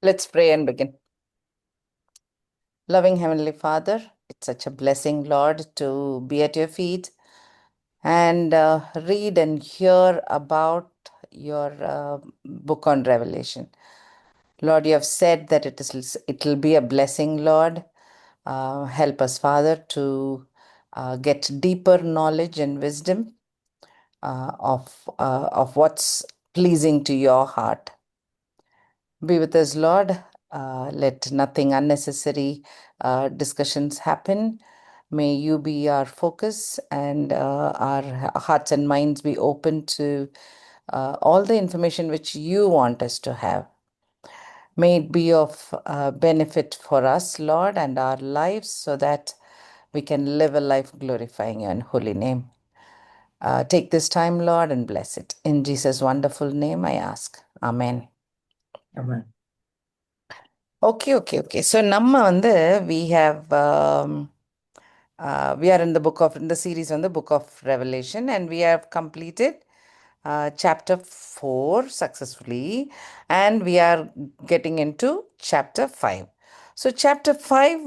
Let's pray and begin. Loving Heavenly Father, it's such a blessing, Lord, to be at your feet and read and hear about your book on Revelation. Lord, you have said that it'll be a blessing, Lord. Help us, Father, to get deeper knowledge and wisdom of what's pleasing to your heart. Be with us, Lord. Let nothing unnecessary discussions happen. May you be our focus and our hearts and minds be open to all the information which you want us to have. May it be of benefit for us, Lord, and our lives so that we can live a life glorifying your holy name. Take this time, Lord, and bless it. In Jesus' wonderful name, I ask. Amen. Amen. Okay. So, we have we are in the series on the book of Revelation, and we have completed chapter 4 successfully, and we are getting into chapter 5. So, chapter 5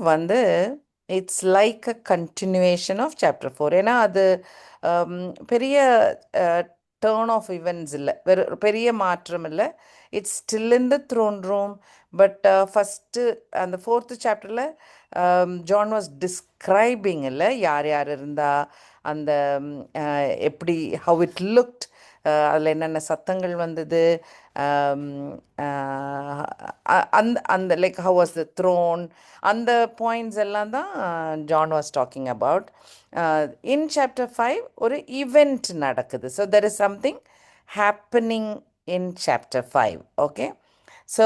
it's like a continuation of chapter 4. ஏன்னா அது பெரிய turn of events இல்லை, பெரிய மாற்றம் இல்லை. It's still in the throne room, but first and the fourth chapterல John was describing இல்லை, யார் யார் இருந்தா, அந்த எப்படி, how it looked, அதில் என்னென்ன சத்தங்கள் வந்தது, அந்த like how was the throne, அந்த பாயிண்ட்ஸ் எல்லாம் தான் John was talking about. In chapter 5 ஒரு ஈவெண்ட் நடக்குது. So there is something happening in chapter 5. Okay, so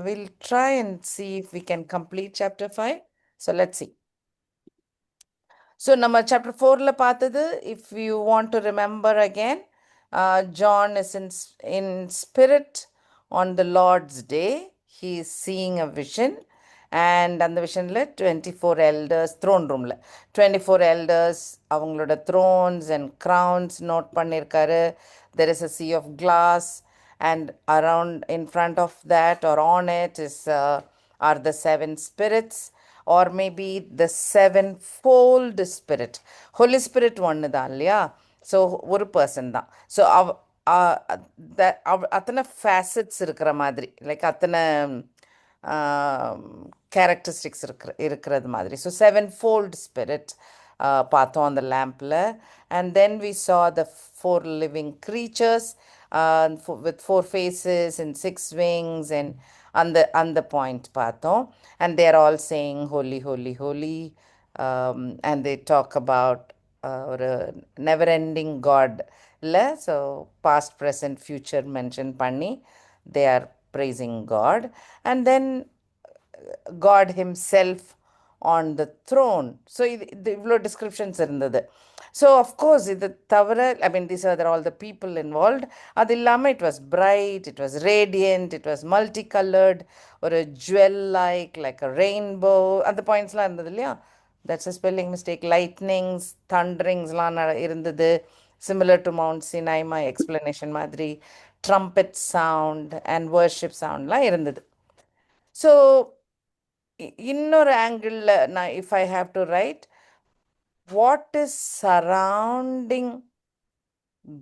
we'll try and see if we can complete chapter 5. So let's see. So நம்ம chapter 4ல பார்த்தது, if you want to remember again, John is in spirit on the Lord's day. He is seeing a vision, and அந்த விஷனில் 24 elders throne roomல 24 elders அவங்களோட thrones and crowns note பண்ணியிருக்காரு. There is a sea of glass, and around in front of that or on it are the 7 spirits, or maybe the 7-fold spirit. Holy Spirit ஒன்று தான் இல்லையா? So ஒரு person தான். So அத்தனை facets இருக்கிற மாதிரி, like அத்தனை கேரக்டரிஸ்டிக்ஸ் இருக்கிறது மாதிரி. ஸோ 7-fold spirit பார்த்தோம் அந்த லேம்பில். And then we saw the 4 living creatures with 4 faces and 6 wings, and அந்த பாயிண்ட் பார்த்தோம். And they are all saying holy, holy, holy, and they talk about ஒரு நெவர் எண்டிங் காட் இல்லை. So past present future mention பண்ணி they are praising God. And then God himself on the throne. So இது இவ்வளோ descriptions இருந்தது. So of course இது தவிர, ஐ மீன் these are all the people involved. அது இல்லாமல் it was bright, it was radiant, it was multicolored, ஒரு jewel like a rainbow, அந்த பாயிண்ட்ஸ்லாம் இருந்தது இல்லையா? That's a spelling mistake. lightnings, thunderings இருந்தது, similar to Mount Sinai, my explanation மாதிரி. trumpet sound and worship soundலாம் இருந்தது. So இன்னொரு ஆங்கிளில் நான் if I have to write what is surrounding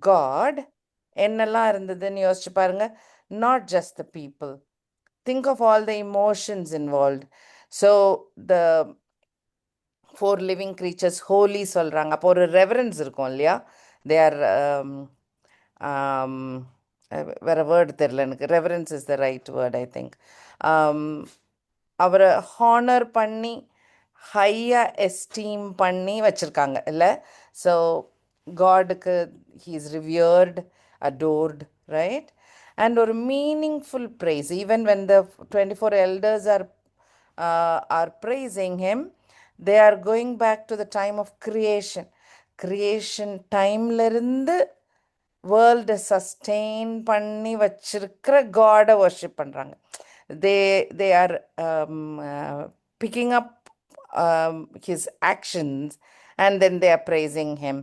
God, என்னெல்லாம் இருந்ததுன்னு யோசிச்சு பாருங்க. not just the people, think of all the emotions involved. So the 4 living creatures holy சொல்கிறாங்க, அப்போ ஒரு ரெவரன்ஸ் இருக்கும் இல்லையா? they are வேற வேர்டு தெரியல எனக்கு. Reverence is the right word, I think. அவரை ஹானர் பண்ணி ஹையாக எஸ்டீம் பண்ணி வச்சுருக்காங்க இல்லை? ஸோ காடுக்கு he is revered, adored, right? And ஒரு meaningful praise. Even when the 24 elders are praising him, they are going back to the time of creation timeலேருந்து world sustain பண்ணி வச்சிருக்கிற காடை வர்ஷிப் பண்ணுறாங்க. they are picking up his actions, and then they are praising him.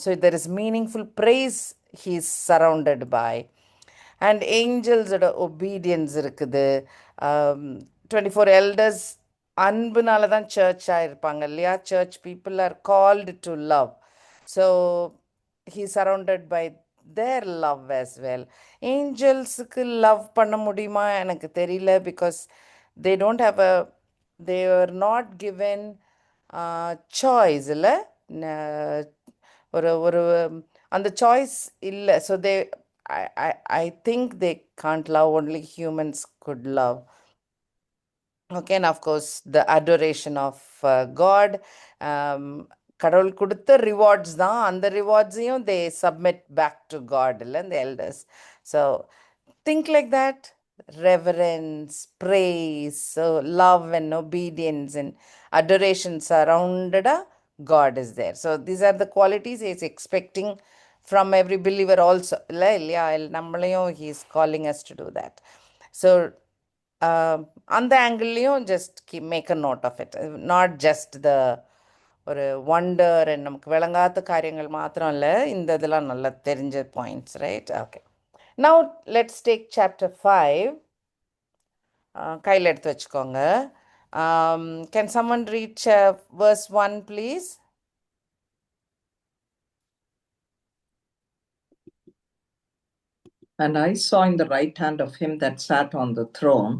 So there is meaningful praise he is surrounded by. And ஏஞ்சல்ஸோட obedience இருக்குது. 24 elders அன்புனால தான் சர்ச்சாக இருப்பாங்க இல்லையா? Church people are called to love. So he surrounded by their love as well. ஏஞ்சல்ஸுக்கு love பண்ண முடியுமா எனக்கு தெரியல, because they don't have a they are not given choice இல்லை, ஒரு ஒரு அந்த சாய்ஸ் இல்லை. So they I think they can't love, only humans could love. Okay, and of course the adoration of God. கடவுள் கொடுத்த ரிவார்ட்ஸ் தான், அந்த ரிவார்ட்ஸையும் they submit back to God இல்லை the elders. So think like that. Reverence, praise, so love and obedience and adoration surrounded God is there. So these are the qualities he is expecting from every believer also. இல்லையா? நம்மளையும் he is calling us to do that. So அந்த ஆங்கிள்லேயும் just make a note of it. Not just the ஒரு wonder and நமக்கு விளங்காத காரியங்கள் மாத்திரம் இல்லை, இந்த இதெல்லாம் நல்லா தெரிஞ்ச points, right? Okay, now let's take chapter 5. கையில் எடுத்து வச்சுக்கோங்க. Can someone reach verse 1 please? And I saw in the right hand of him that sat on the throne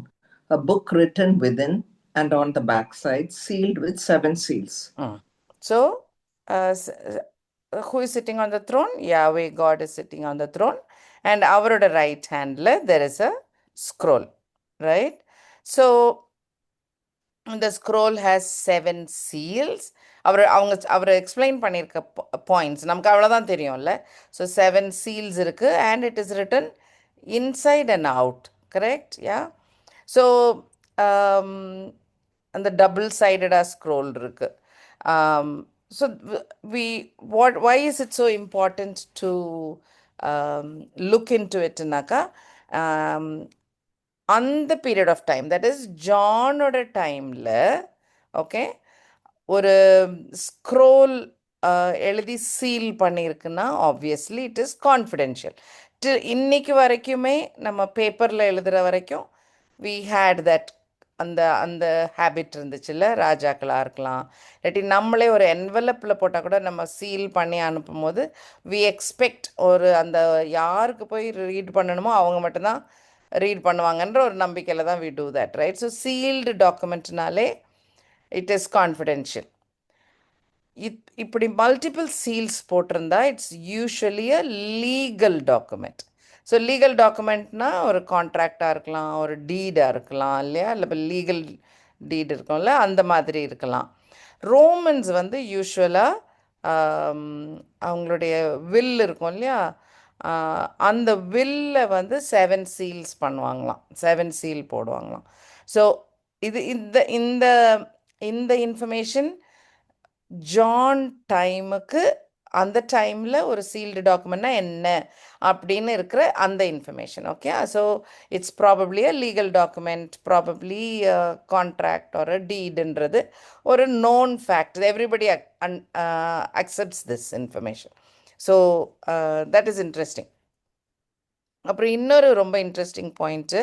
a book written within and on the backside, sealed with 7 seals. So, who is sitting on the throne? Yahweh God is sitting on the throne. And our right hand, there is a scroll, right? So, the scroll has 7 seals. அவர் explain பண்ணியிருக்க points நமக்கு அவ்வளோதான் தெரியும்ல. So 7 seals இருக்கு, and it is written inside and out, correct? Yeah. So அந்த double சைடடாக scroll இருக்கு. So why is it so important to look into itனாக்கா, அந்த period of time, that is ஜானோட டைமில், ஓகே, ஒரு ஸ்க்ரோல் எழுதி சீல் பண்ணியிருக்குன்னா ஆப்வியஸ்லி இட் இஸ் கான்ஃபிடென்ஷியல். இன்னைக்கு வரைக்குமே நம்ம பேப்பரில் எழுதுகிற வரைக்கும் வி ஹேட் தட், அந்த அந்த ஹேபிட் இருந்துச்சுல்ல. ராஜாக்களாக இருக்கலாம், இல்லாட்டி நம்மளே ஒரு என்வலப்பில் போட்டால் கூட நம்ம சீல் பண்ணி அனுப்பும் போது வி எக்ஸ்பெக்ட் ஒரு அந்த யாருக்கு போய் ரீட் பண்ணணுமோ அவங்க மட்டும்தான் ரீட் பண்ணுவாங்கன்ற ஒரு நம்பிக்கையில் தான் we do that, right? So sealed டாக்குமெண்ட்னாலே இட் இஸ் கான்ஃபிடென்ஷியல். இப்படி மல்டிபிள் சீல்ஸ் போட்டிருந்தா it's usually a legal document. So legal டாக்குமெண்ட்னா ஒரு கான்ட்ராக்டாக இருக்கலாம், ஒரு டீடாக இருக்கலாம் இல்லையா, இல்லை இப்போ லீகல் டீட் இருக்கும்ல, அந்த மாதிரி இருக்கலாம். ரோமன்ஸ் வந்து யூஸ்வலாக அவங்களுடைய வில் இருக்கும் இல்லையா, அந்த வில்ல வந்து 7 சீல்ஸ் பண்ணுவாங்களாம், 7 சீல் போடுவாங்களாம். ஸோ இது இந்த இந்த இந்த இன்ஃபர்மேஷன் ஜான் டைமுக்கு, அந்த டைமில் ஒரு சீல்டு டாக்குமெண்ட்னா என்ன அப்படின்னு இருக்கிற அந்த information. Okay, so it's probably a legal document, probably contract or a டீடுன்றது ஒரு known fact. Everybody accepts this information. So that is interesting. அப்புறம் இன்னொரு ரொம்ப இன்ட்ரெஸ்டிங் பாயிண்ட்டு,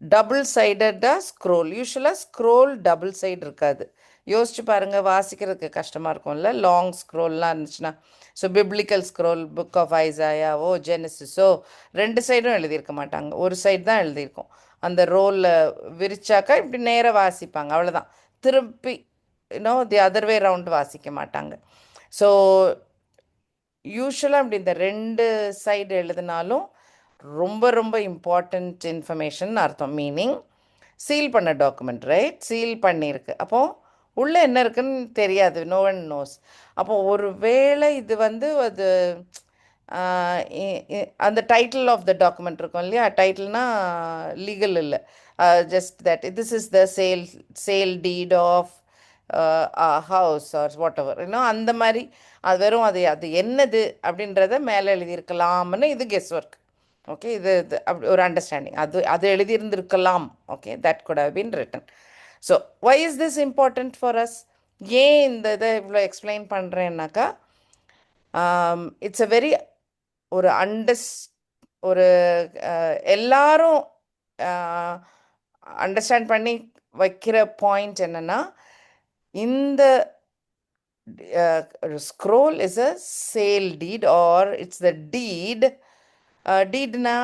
டபுள் சைடடாக ஸ்க்ரோல். யூஸ்வலாக ஸ்க்ரோல் டபுள் சைடு இருக்காது. யோசிச்சு பாருங்கள், வாசிக்கிறதுக்கு கஷ்டமாக இருக்கும்ல லாங் ஸ்க்ரோல்லாம் இருந்துச்சுன்னா. So biblical scroll, book of ஐசாயாவோ ஜெனசிஸோ 2 சைடும் எழுதியிருக்க மாட்டாங்க, ஒரு சைடு தான் எழுதியிருக்கும். அந்த ரோலில் விரிச்சாக்கா இப்படி நேராக வாசிப்பாங்க, அவ்வளோதான். திருப்பி தி அதர் வே ரவுண்ட் வாசிக்க மாட்டாங்க. ஸோ யூஸ்வலாக இப்படி இந்த 2 சைடு எழுதினாலும் ரொம்ப ரொம்ப இம்பார்ட்டண்ட் இன்ஃபர்மேஷன் அர்த்தம். மீனிங் சீல் பண்ண டாக்குமெண்ட், ரைட்? சீல் பண்ணியிருக்கு, அப்போது உள்ளே என்ன இருக்குன்னு தெரியாது, நோ ஒன் நோஸ். அப்போ ஒரு வேளை இது வந்து அது அந்த டைட்டில் ஆஃப் த டாக்குமெண்ட் இருக்கும் இல்லையா, டைட்டில்னா லீகல் இல்லை, just that this is the sale deed of house or whatever, இன்னும் அந்த மாதிரி அது வெறும் அது அது என்னது அப்படின்றத மேலே எழுதியிருக்கலாம்னு இது கெஸ் ஒர்க். ஓகே, இது அப்படி ஒரு அண்டர்ஸ்டாண்டிங், அது அது எழுதியிருந்திருக்கலாம். Okay, that could have been written. So why is this important for us? ஏன் இந்த இதை இவ்வளோ எக்ஸ்பிளைன் பண்ணுறேன்னாக்கா, இட்ஸ் அ வெரி ஒரு ஒரு எல்லாரும் அண்டர்ஸ்டாண்ட் பண்ணி வைக்கிற பாயிண்ட் என்னன்னா, இந்த scroll is a sale deed, or it's the deed. Deedna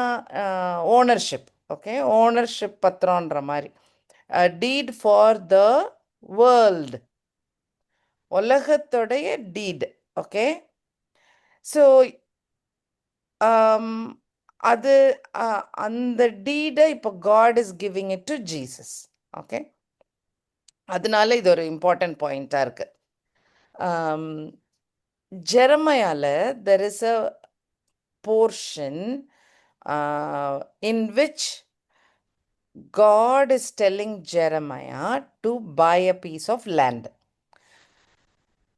ownership. Okay, ownership பத்திரம்ன்ற மாதிரி. Deed for the world. உலகத்துடைய deed. Okay, so அது அந்த டீடை இப்போ God is giving it to Jesus. Okay, அதனால இது ஒரு இம்பார்ட்டன்ட் பாயிண்டாக இருக்கு. ஜெரமையால there is a portion in which God is telling Jeremiah to buy a piece of land.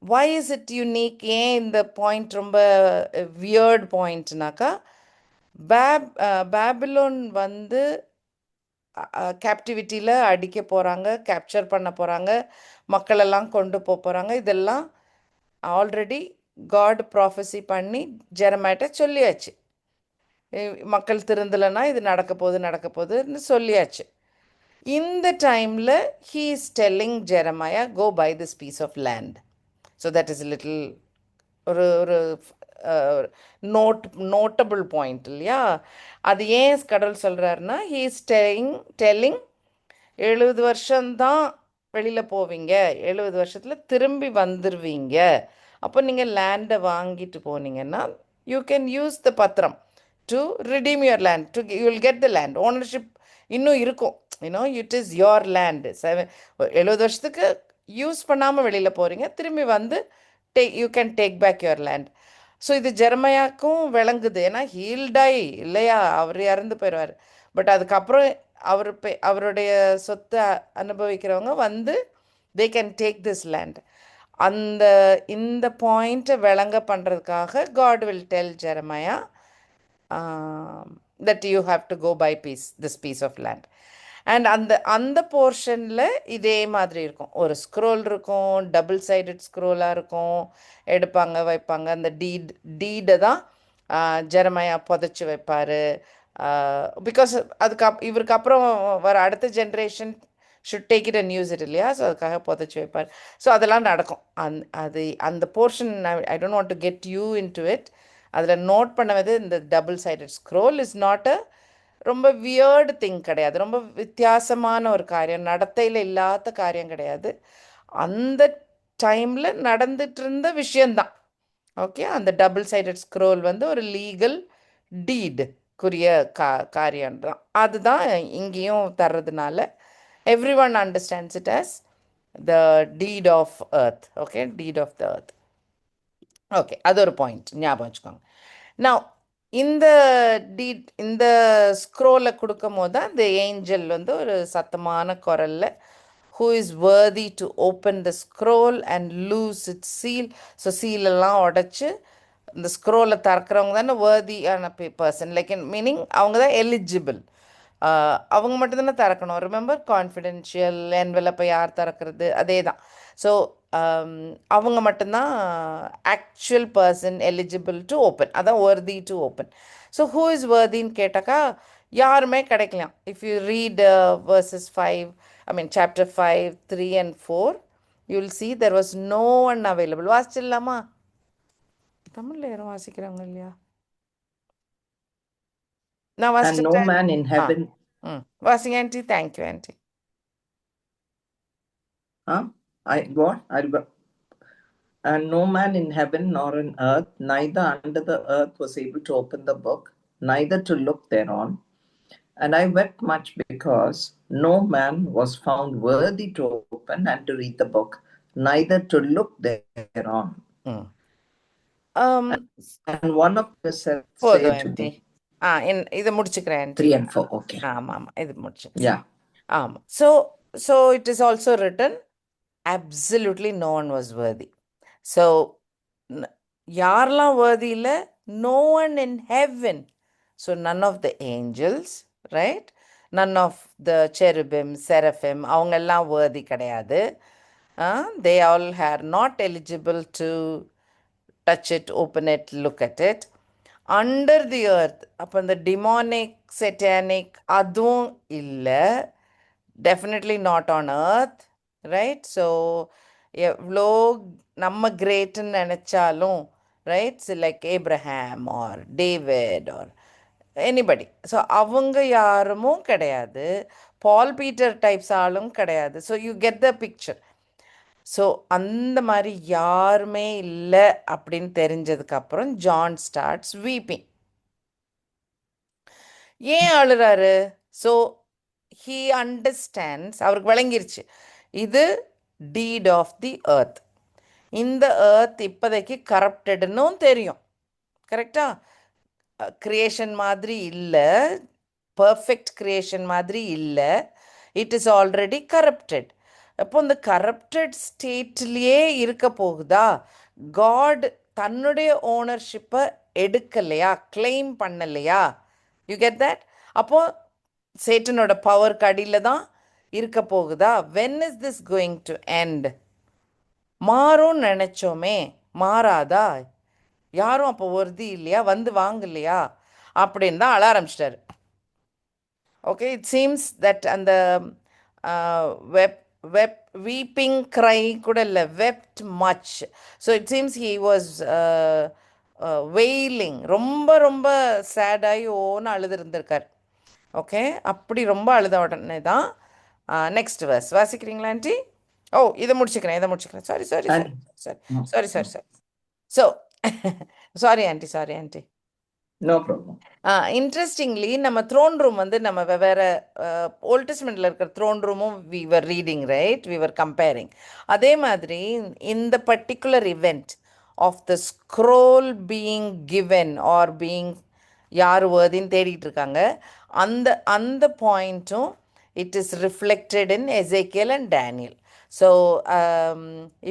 Why is it unique? ஏன் இந்த point ரொம்ப வியர்ட் பாயிண்ட்னாக்கா, பேபிலோன் வந்து கேப்டிவிட்டியில் அடிக்க போகிறாங்க, கேப்சர் பண்ண போகிறாங்க, மக்களெல்லாம் கொண்டு போகிறாங்க. இதெல்லாம் ஆல்ரெடி காட் ப்ராஃபஸி பண்ணி ஜெரமையாட்ட சொல்லியாச்சு. மக்கள் திருந்தலைன்னா இது நடக்க போகுதுன்னு சொல்லியாச்சு. இந்த டைமில் he is telling Jeremiah, go buy this piece of land. So that is a little ஒரு நோட்டபிள் பாயிண்ட் இல்லையா? அது ஏன் கடவுள் சொல்கிறாருன்னா, he is telling 70 வருஷம்தான் வெளியில் போவீங்க, 70 வருஷத்தில் திரும்பி வந்துடுவீங்க. அப்போ நீங்கள் லேண்டை வாங்கிட்டு போனீங்கன்னா யூ கேன் யூஸ் த பத்திரம் to redeem your land, you will get the land. Ownership இன்னும் இருக்கும். It is your land. 70 வருஷத்துக்கு யூஸ் பண்ணாமல் வெளியில் போகிறீங்க, திரும்பி வந்து you can take back your land. So இது ஜெரமையாக்கும் விளங்குது. ஏன்னா ஹீல் டை இல்லையா, அவர் இறந்து போயிடுவார். பட் அதுக்கப்புறம் அவருடைய சொத்தை அனுபவிக்கிறவங்க வந்து they can take this land. இந்த பாயிண்ட்டை விளங்க பண்ணுறதுக்காக God will tell Jeremiah that you have to go buy this piece of land. And அந்த போர்ஷனில் இதே மாதிரி இருக்கும். ஒரு ஸ்க்ரோல் இருக்கும், டபுள் சைடட் ஸ்க்ரோலாக இருக்கும், எடுப்பாங்க வைப்பாங்க. அந்த டீடை தான் ஜெரமையா புதைச்சி வைப்பார். பிகாஸ் இவருக்கு அப்புறம் வர அடுத்த generation should take it and use it இல்லையா? ஸோ அதுக்காக புதைச்சி வைப்பார். ஸோ அதெல்லாம் நடக்கும். அந்த portion I don't want to get you in to it. அதில் நோட் பண்ணது இந்த double sided scroll is not a ரொம்ப வியர்டு திங் கிடையாது, ரொம்ப வித்தியாசமான ஒரு காரியம், நடத்தையில் இல்லாத காரியம் கிடையாது. அந்த டைமில் நடந்துட்டு இருந்த விஷயந்தான். ஓகே, அந்த டபுள் சைடட் ஸ்க்ரோல் வந்து ஒரு லீகல் டீடுக்குரிய காரியம் தான். அதுதான் இங்கேயும் தர்றதுனால everyone understands it as the deed of earth. Okay, deed of the earth. Okay, அது ஒரு பாயிண்ட் ஞாபகம் வச்சுக்கோங்க. நான் இந்த ஸ்க்ரோலை கொடுக்கும் போது தான் இந்த ஏஞ்சல் வந்து ஒரு சத்தமான குரலில் who is worthy to open the scroll and loose its seal. So சீலெல்லாம் உடச்சி இந்த ஸ்க்ரோலை திறக்கிறவங்க தானே வேர்தியான பர்சன், லைக் மீனிங் அவங்க தான் எலிஜிபிள். அவங்க மட்டும்தானே திறக்கணும். ரிமெம்பர், கான்ஃபிடென்ஷியல் என்வெலப்பை யார் திறக்கிறது, அதே தான். ஸோ அவங்க மட்டும்தான் actual person eligible to open, அதான் worthy to open. So who is worthyன்னு கேட்டாக்கா யாருமே கிடைக்கலாம். If you read verses 5, chapter 5, 3 and 4, you will see there was no one available. வாசிச்சிடலாமா? தமிழில் யாரும் வாசிக்கிறாங்க இல்லையா? நான் And no man in heaven. வாசிங்க aunty. Thank you aunty. And no man in heaven nor in earth, neither under the earth, was able to open the book, neither to look thereon. And I wept much because no man was found worthy to open and to read the book, neither to look thereon. And one of the said to me, இது முடிச்சுக்கிறேன். 3 and 4. Okay. ஆமாம், இது முடிச்சு. Yeah. ஆமாம். So it is also written, absolutely no one was worthy. So யாரெல்லாம் worthy இல்லை? No one in heaven. So none of the angels, right? None of the cherubim, seraphim, அவங்க எல்லாம் worthy கிடையாது. They all are not eligible to touch it, open it, look at it. Under the earth. அப்போ இந்த demonic satanic அதுவும் இல்லை, definitely not on earth, right? So எவ்வளோ நம்ம கிரேட்டுன்னு நினச்சாலும், right, like Abraham or David or anybody, so அவங்க யாருமும் கிடையாது. பால் பீட்டர் டைப்ஸ் ஆளும் கிடையாது. So you get the picture. So அந்த மாதிரி யாருமே இல்லை அப்படின்னு தெரிஞ்சதுக்கப்புறம் ஜான் ஸ்டார்ட்ஸ் வீப்பிங். ஏன் அழுறாரு? ஸோ ஹீ அண்டர்ஸ்டாண்ட்ஸ், அவருக்கு விளங்கிருச்சு இது டீட் ஆஃப் தி earth. இந்த earth இப்போதைக்கு கரப்டட்னும் தெரியும். கரெக்டா? கிரியேஷன் மாதிரி இல்லை, பர்ஃபெக்ட் கிரியேஷன் மாதிரி இல்லை, இட் இஸ் ஆல்ரெடி கரப்டட். அப்போ இந்த கரப்டட் ஸ்டேட்லேயே இருக்க போகுதா? காட் தன்னுடைய ஓனர்ஷிப்பை எடுக்கலையா, கிளைம் பண்ணலையா? You get that? அப்போது சேட்டனோட பவருக்கு அடியில் தான் இருக்க போகுதா? When is this going to end? மாறும்னு நினச்சோமே, மாறாதா? யாரும் அப்போ worthy இல்லையா, வந்து வாங்கலையா அப்படின்னு தான் அழ ஆரம்பிச்சிட்டாரு. ஓகே, இட் சீம்ஸ் தட் அந்த வீப்பிங் க்ரை கூட இல்லை, wept much. So it seems he was wailing, ரொம்ப ரொம்ப சேடாகி ஓன்னு அழுதுருந்திருக்கார். ஓகே, அப்படி ரொம்ப அழுத உடனே தான் நெக்ஸ்ட் வர்ஸ் வாசிக்கிறீங்களா ஆண்டி? ஓ, இதை முடிச்சுக்கிறேன். Sorry sorry sorry And sorry no, sorry sorry no, sorry so sorry aunty. no problem. Interestingly நம்ம த்ரோன் ரூம் வந்து நம்ம வேற ஓல்ட் டெஸ்ட்மெண்ட்டில் இருக்கிற த்ரோன் ரூமும் we were reading, right? We were comparing. அதே மாதிரி இந்த particular event of the scroll being given or being, யார் வேர்தின்னு தேடிட்டு இருக்காங்க, அந்த அந்த பாயிண்ட்டும் it is reflected in Ezekiel and Daniel. So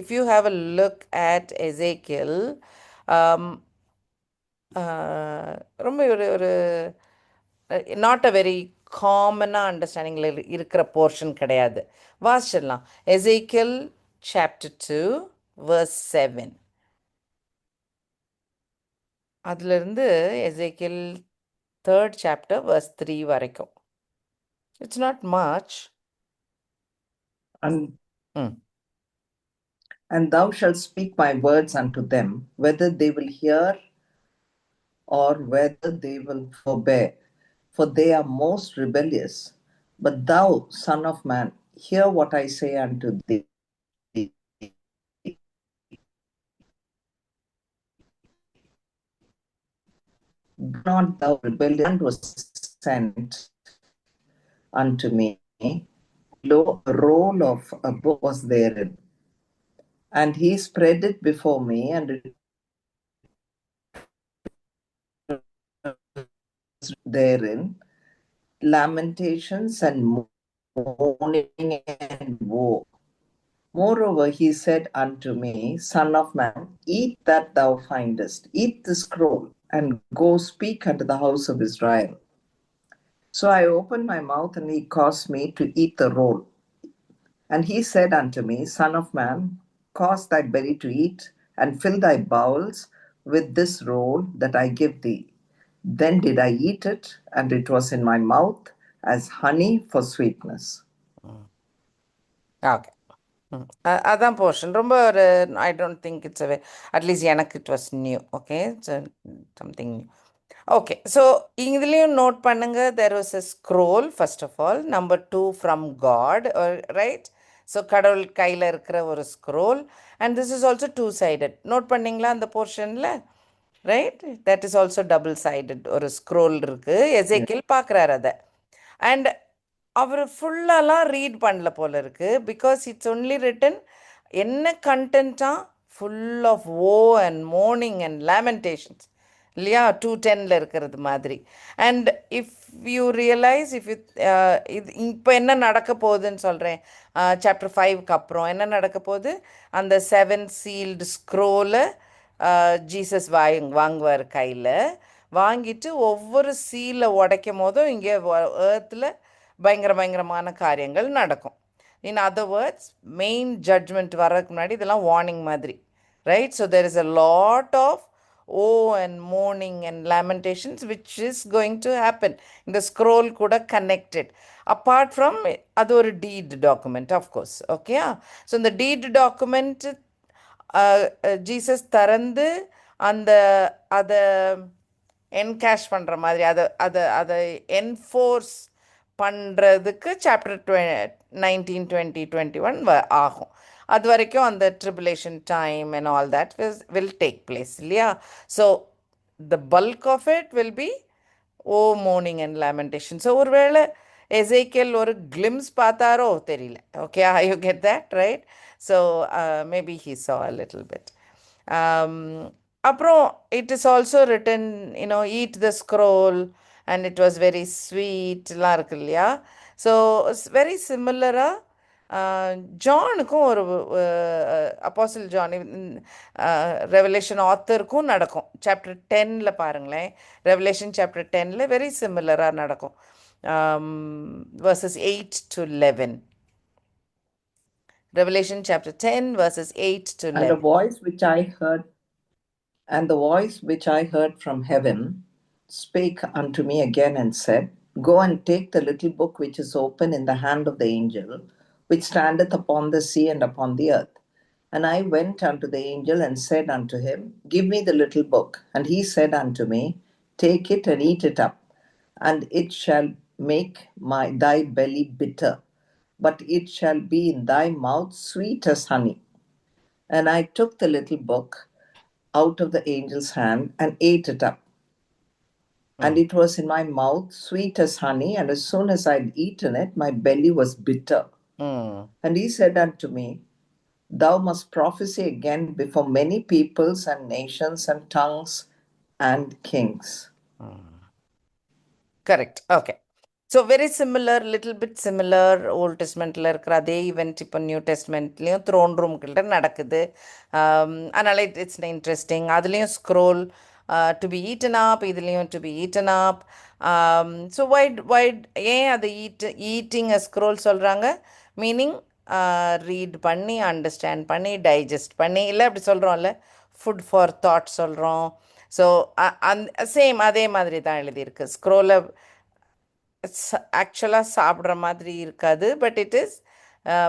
if you have a look at Ezekiel, ரொம்ப ஒரு ஒரு நாட் அ வெரி காமனாக அண்டர்ஸ்டாண்டிங்கில் இருக்கிற போர்ஷன் கிடையாது. வாசிச்சிடலாம். Ezekiel chapter 2 verse 7. அதுலேருந்து எசேக்கியல் 3rd chapter verse 3 வரைக்கும். It's not much. And ம் and thou shalt speak my words unto them, whether they will hear or whether they will forbear, for they are most rebellious. But thou, son of man, hear what I say unto thee. Be not thou rebellious, and was sent unto me. Lo, a roll of a book was therein, and he spread it before me, and it was therein lamentations and mourning and woe. Moreover, he said unto me, Son of man, eat that thou findest, eat the scroll, and go speak unto the house of Israel. So I opened my mouth, and he caused me to eat the roll. And he said unto me, Son of man, cause thy belly to eat, and fill thy bowels with this roll that I give thee. Then did I eat it, and it was in my mouth as honey for sweetness. Okay, அதான் portion. ரொம்ப ஒரு I don't think it's away, at least எனக்கு it was new. Okay, something new. Okay, so இதுலேயும் note பண்ணுங்க, there was a scroll first of all. Number 2 from God, right? So கடவுள் கையில் இருக்கிற ஒரு scroll, and this is also 2-sided. Note பண்ணிங்களா அந்த போர்ஷனில்? Right, that is also double sided ஒரு ஸ்க்ரோல் இருக்குது. எசேக்கியல் பார்க்குறாரு அதை. அண்ட் அவர் ஃபுல்லாலாம் ரீட் பண்ணல போல இருக்குது, பிகாஸ் இட்ஸ் ஒன்லி ரிட்டன் என்ன கண்டென்ட்டாக, full of O and mourning and lamentations இல்லையா? 2:10 இருக்கிறது மாதிரி. And if you realise, if you இது இப்போ என்ன நடக்க போகுதுன்னு சொல்கிறேன், சாப்டர் 5க்கு அப்புறம் என்ன நடக்க போகுது, அந்த 7 சீல்டு ஸ்க்ரோலை ஜீசஸ் வாங்குவார் கையில். வாங்கிட்டு ஒவ்வொரு சீலை உடைக்கும் போதும் இங்கே ஏர்த்தில் பயங்கரமான காரியங்கள் நடக்கும். In other words, main judgment வர்றதுக்கு முன்னாடி இதெல்லாம் வார்னிங் மாதிரி, right? So there is a lot of woe and mourning and lamentations, which is going to happen. The scroll kuda connected. Apart from அது ஒரு deed document, of course. Okay. So இந்த deed document Jesus திறந்து அந்த அதை encash பண்ணுற மாதிரி அதை enforce பண்ணுறதுக்கு சாப்டர் 19, 20, 21 ஆகும். அது வரைக்கும் அந்த tribulation time and all that will take place இல்லையா? So the bulk of it will be O mourning and lamentation. So ஒருவேளை எசேக்கியல் ஒரு கிளிம்ஸ் பார்த்தாரோ தெரியல. Okay, you get that right? So maybe he saw a little bit. அப்புறம் it is also written eat the scroll and it was very ஸ்வீட்லாம் இருக்கு இல்லையா? So very சிமிலராக ஜானுக்கும் ஒரு apostle John revelation ஆத்தருக்கும் நடக்கும். சாப்டர் 10 பாருங்களேன், ரெவலேஷன் சாப்டர் 10 வெரி சிமிலராக நடக்கும். verses 8 to 11. Revelation chapter 10 verses 8 to 11. And the voice which I heard from heaven spake unto me again and said, Go and take the little book which is open in the hand of the angel, which standeth upon the sea and upon the earth. And I went unto the angel and said unto him, Give me the little book. And he said unto me, Take it and eat it up, and it shall make thy belly bitter, but it shall be in thy mouth sweet as honey. And I took the little book out of the angel's hand and ate it up. And it was in my mouth sweet as honey, and as soon as I'd eaten it, my belly was bitter. And he said unto me, Thou must prophesy again before many peoples and nations and tongues and kings. Correct. Okay. So very similar, little bit similar. Old Testamentல இருக்கிற அதே event இப்போ new டெஸ்ட்மெண்ட்லேயும் thrown room கிட்ட நடக்குது. அதனால் it's interesting. அதுலேயும் scroll to be eaten அப், இதுலேயும் to be eaten up. So white ஏன் அது ஈட்டிங் அ ஸ்க்ரோல் சொல்கிறாங்க? மீனிங் ரீட் பண்ணி, அண்டர்ஸ்டாண்ட் பண்ணி, டைஜஸ்ட் பண்ணி, இல்லை அப்படி சொல்கிறோம்ல, ஃபுட் ஃபார் தாட் சொல்கிறோம். ஸோ சேம் அதே மாதிரி தான் எழுதியிருக்கு. ஸ்க்ரோலை ஆக்சுவலாக சாப்பிட்ற மாதிரி இருக்காது, பட் இட் இஸ்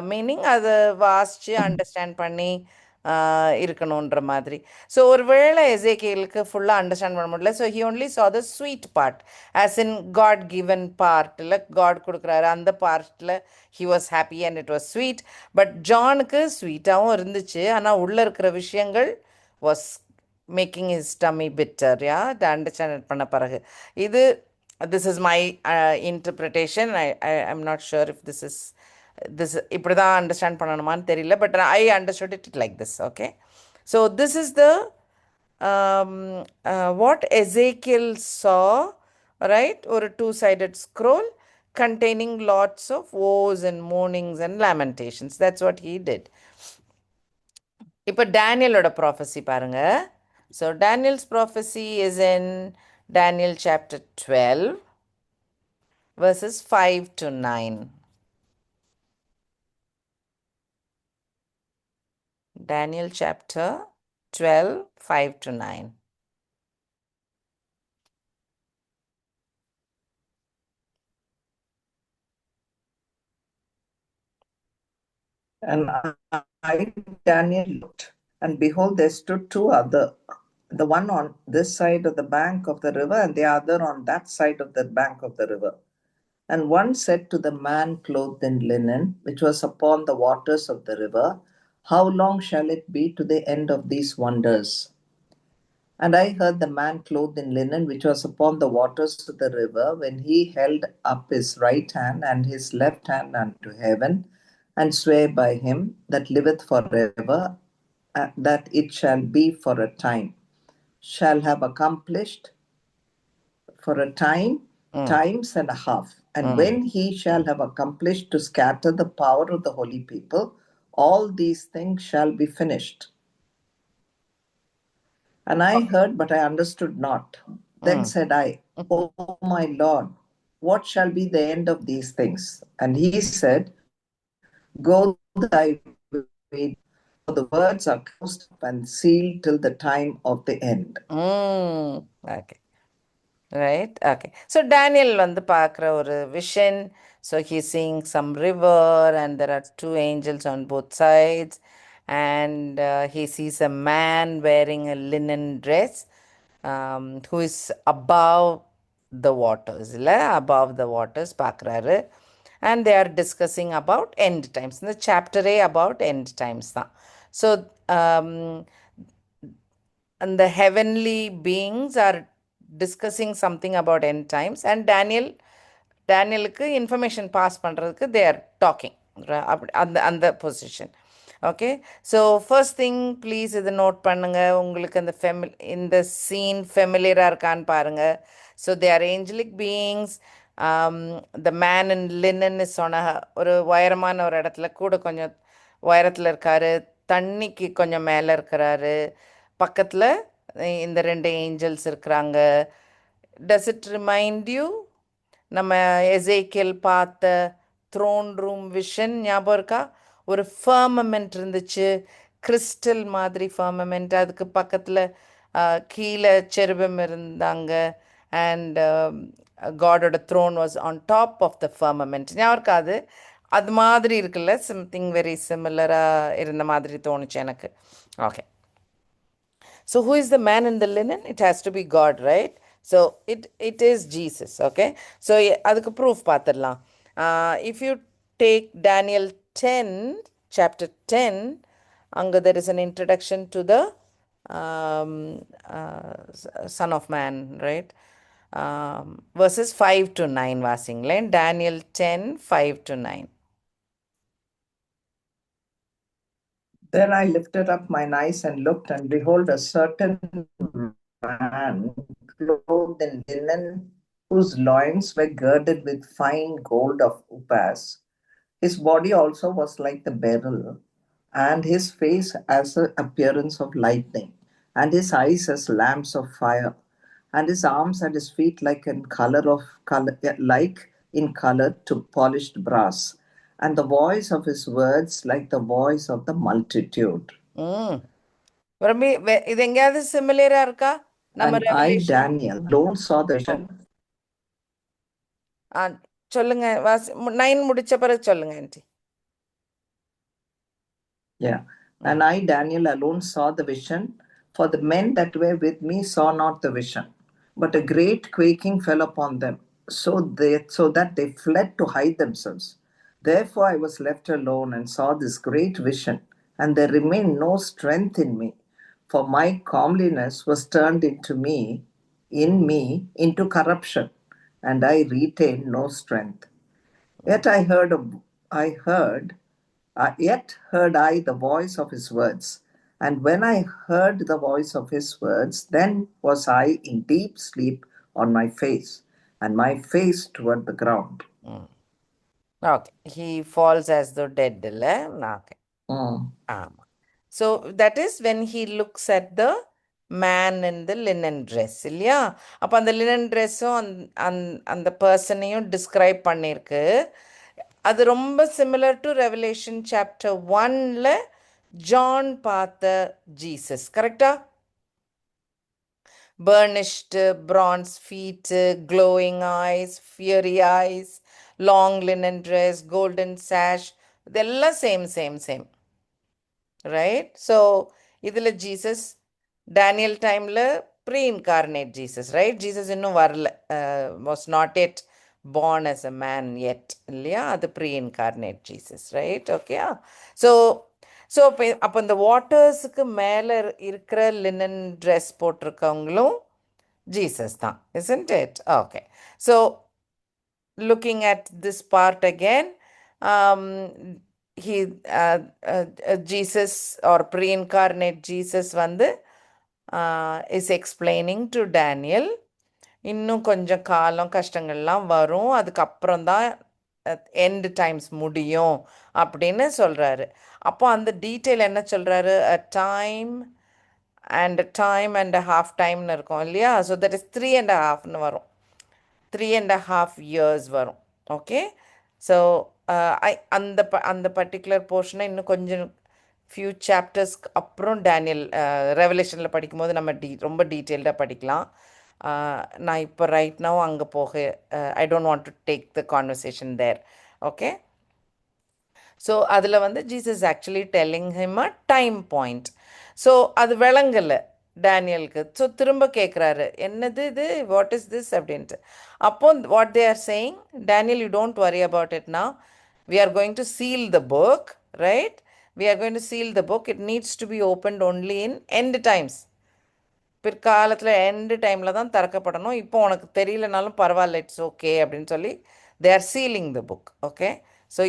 மீனிங் அதை வாசித்து அண்டர்ஸ்டாண்ட் பண்ணி இருக்கணுன்ற மாதிரி. ஸோ ஒரு வேளை எசேக்கியலுக்கு ஃபுல்லாக அண்டர்ஸ்டாண்ட் பண்ண முடியல. So he only saw the sweet part, as in God given பார்ட்டில் காட் கொடுக்குறாரு, அந்த பார்ட்டில் he was happy and it was sweet. But ஜானுக்கு ஸ்வீட்டாகவும் இருந்துச்சு, ஆனால் உள்ளே இருக்கிற விஷயங்கள் was making his tummy bitter. Understand பண்ண பிறகு this is my interpretation. I'm not sure if this இப்படி தான் அண்டர்ஸ்டாண்ட் பண்ணணுமான்னு தெரியல, but I understood it like this. Okay, so this is the what Ezekiel saw, right? Or a two-sided scroll containing lots of woes and mournings and lamentations. That's what he did. இப்போ டேனியலோட prophecy பாருங்க. So Daniel's prophecy is in Daniel chapter 12 verses 5 to 9. Daniel chapter 12, 5 to 9. And I, Daniel, looked, and behold, there stood two other, the one on this side of the bank of the river, and the other on that side of the bank of the river. And one said to the man clothed in linen, which was upon the waters of the river, How long shall it be to the end of these wonders? And I heard the man clothed in linen, which was upon the waters of the river, when he held up his right hand and his left hand unto heaven, and swear by him that liveth forever, that it shall be for a time, shall have accomplished for a time, times and a half. And when he shall have accomplished to scatter the power of the holy people, all these things shall be finished. And I heard, but I understood not. Then said I, O my Lord, what shall be the end of these things? And he said, Go thy way, the words are closed up and sealed till the time of the end. Okay. Right? Okay. So Daniel வந்து பார்க்குற ஒரு vision. So he's seeing some river and there are two angels on both sides. And he sees a man wearing a linen dress who is above the waters. இல்லை above the waters பார்க்குறாரு. And they are discussing about end times. இந்த சாப்டரே about end times தான். So and the heavenly beings are discussing something about end times and டேனியலுக்கு information pass பண்ணுறதுக்கு they are talking அப்படி அந்த position. Okay, so first thing please இதை note பண்ணுங்கள். உங்களுக்கு அந்த இந்த சீன் ஃபெமிலியராக இருக்கான்னு பாருங்கள். So they are angelic beings. The man in linen is சொன்ன ஒரு உயரமான ஒரு இடத்துல கூட கொஞ்சம் உயரத்தில் இருக்காரு, தண்ணிக்கு கொஞ்சம் மேலே இருக்கிறாரு, பக்கத்தில் இந்த ரெண்டு ஏஞ்சல்ஸ் இருக்கிறாங்க. டஸ் இட் ரிமைண்ட் யூ நம்ம எசேக்கியல் பார்த்த த்ரோன் ரூம் விஷன் ஞாபகம் இருக்கா? ஒரு ஃபர்மமெண்ட் இருந்துச்சு, கிறிஸ்டல் மாதிரி ஃபர்மமெண்ட். அதுக்கு பக்கத்தில் கீழே செருபம் இருந்தாங்க. அண்ட் காடோட throne was on top of the firmament. ஞாபகம் இருக்காது? அது மாதிரி இருக்குல்ல, சம்திங் வெரி சிமிலராக இருந்த மாதிரி தோணுச்சு எனக்கு. Okay, so who is the man in the linen? It has to be God, right? So it is Jesus. Okay, so அதுக்கு proof பார்த்துடலாம். If you take Daniel 10, chapter 10, அங்கே there is an introduction to the Son of Man, right? Verses 5 to 9 வாசிங்களேன். Daniel 10, 5 to 9. Then I lifted up mine eyes and looked, and behold, a certain man clothed in linen, whose loins were girded with fine gold of Upas. His body also was like the beryl, and his face as the appearance of lightning, and his eyes as lamps of fire, and his arms and his feet like in color to polished brass, and the voice of his words like the voice of the multitude. இது எங்கேயாவது சிமிலரா இருக்கா? நம்ம And I, Daniel, alone saw the vision. சொல்லுங்க, 9 முடிச்ச பிறகு சொல்லுங்க aunty. Yeah. And I, Daniel, alone saw the vision, for the men that were with me saw not the vision. But a great quaking fell upon them, so that they fled to hide themselves. Therefore I was left alone and saw this great vision, and there remained no strength in me, for my comeliness was turned in me into corruption, and I retained no strength. Yet heard I the voice of his words. And when I heard the voice of his words, then was I in deep sleep on my face, and my face toward the ground. Okay, he falls as though dead, இல்லை? Okay. ஆமாம். So that is when he looks at the man in the linen dress, இல்லையா? அப்போ அந்த linen ட்ரெஸ்ஸும் அந்த பர்சனையும் describe பண்ணியிருக்கு. அது ரொம்ப சிமிலர் டு ரெவலேஷன் சாப்டர் 1ல ஜான் பார்த்த ஜீசஸ், கரெக்டா? burnished bronze feet, glowing eyes, fiery eyes, long linen dress, golden sash. இதெல்லாம் சேம் ரைட்? ஸோ இதில் ஜீசஸ் டேனியல் டைமில் pre incarnate Jesus, right? Jesus இன்னும் வரல, was not yet born as a man yet, இல்லையா? அது pre incarnate Jesus, right? Okay, so அப்போ இந்த வாட்டர்ஸுக்கு மேலே இருக்கிற லினன் ட்ரெஸ் போட்டிருக்கவங்களும் ஜீசஸ் தான், isn't it? Okay, so looking at this part again, Jesus or pre-incarnate Jesus வந்து is explaining to Daniel, இன்னும் கொஞ்சம் காலம் கஷ்டங்கள்லாம் வரும், அதுக்கப்புறம் தான் எண்ட் டைம்ஸ் முடியும் அப்படின்னு சொல்கிறாரு. அப்போ அந்த டீட்டெயில் என்ன சொல்கிறாரு? a time and a half டைம்னு இருக்கும், இல்லையா? ஸோ தட் இஸ் 3.5 வரும், 3.5 years வரும். ஓகே, ஸோ அந்த பர்டிகுலர் போர்ஷனை இன்னும் கொஞ்சம் ஃபியூ சாப்டர்ஸ்க்கு அப்புறம் டேனியல் ரெவலேஷனில் படிக்கும்போது நம்ம ரொம்ப டீட்டெயில்டாக படிக்கலாம். நான் இப்போ ரைட் நவ் அங்கே போக I don't want to take the conversation there. Okay, so அதில் வந்து Jesus actually telling him a time point. So அது விளங்கலை டேனியலுக்கு. ஸோ திரும்ப கேட்குறாரு, என்னது இது, வாட் இஸ் திஸ் அப்படின்ட்டு. அப்போ what they are saying, Daniel you don't worry about it now, we are going to seal the book, right? We are going to seal the book. It needs to be opened only in end times. பிற்காலத்தில் end டைமில் தான் திறக்கப்படணும். இப்போ உனக்கு தெரியலனாலும் பரவாயில்ல, it's okay அப்படின்னு சொல்லி they are ceiling the book. Okay, so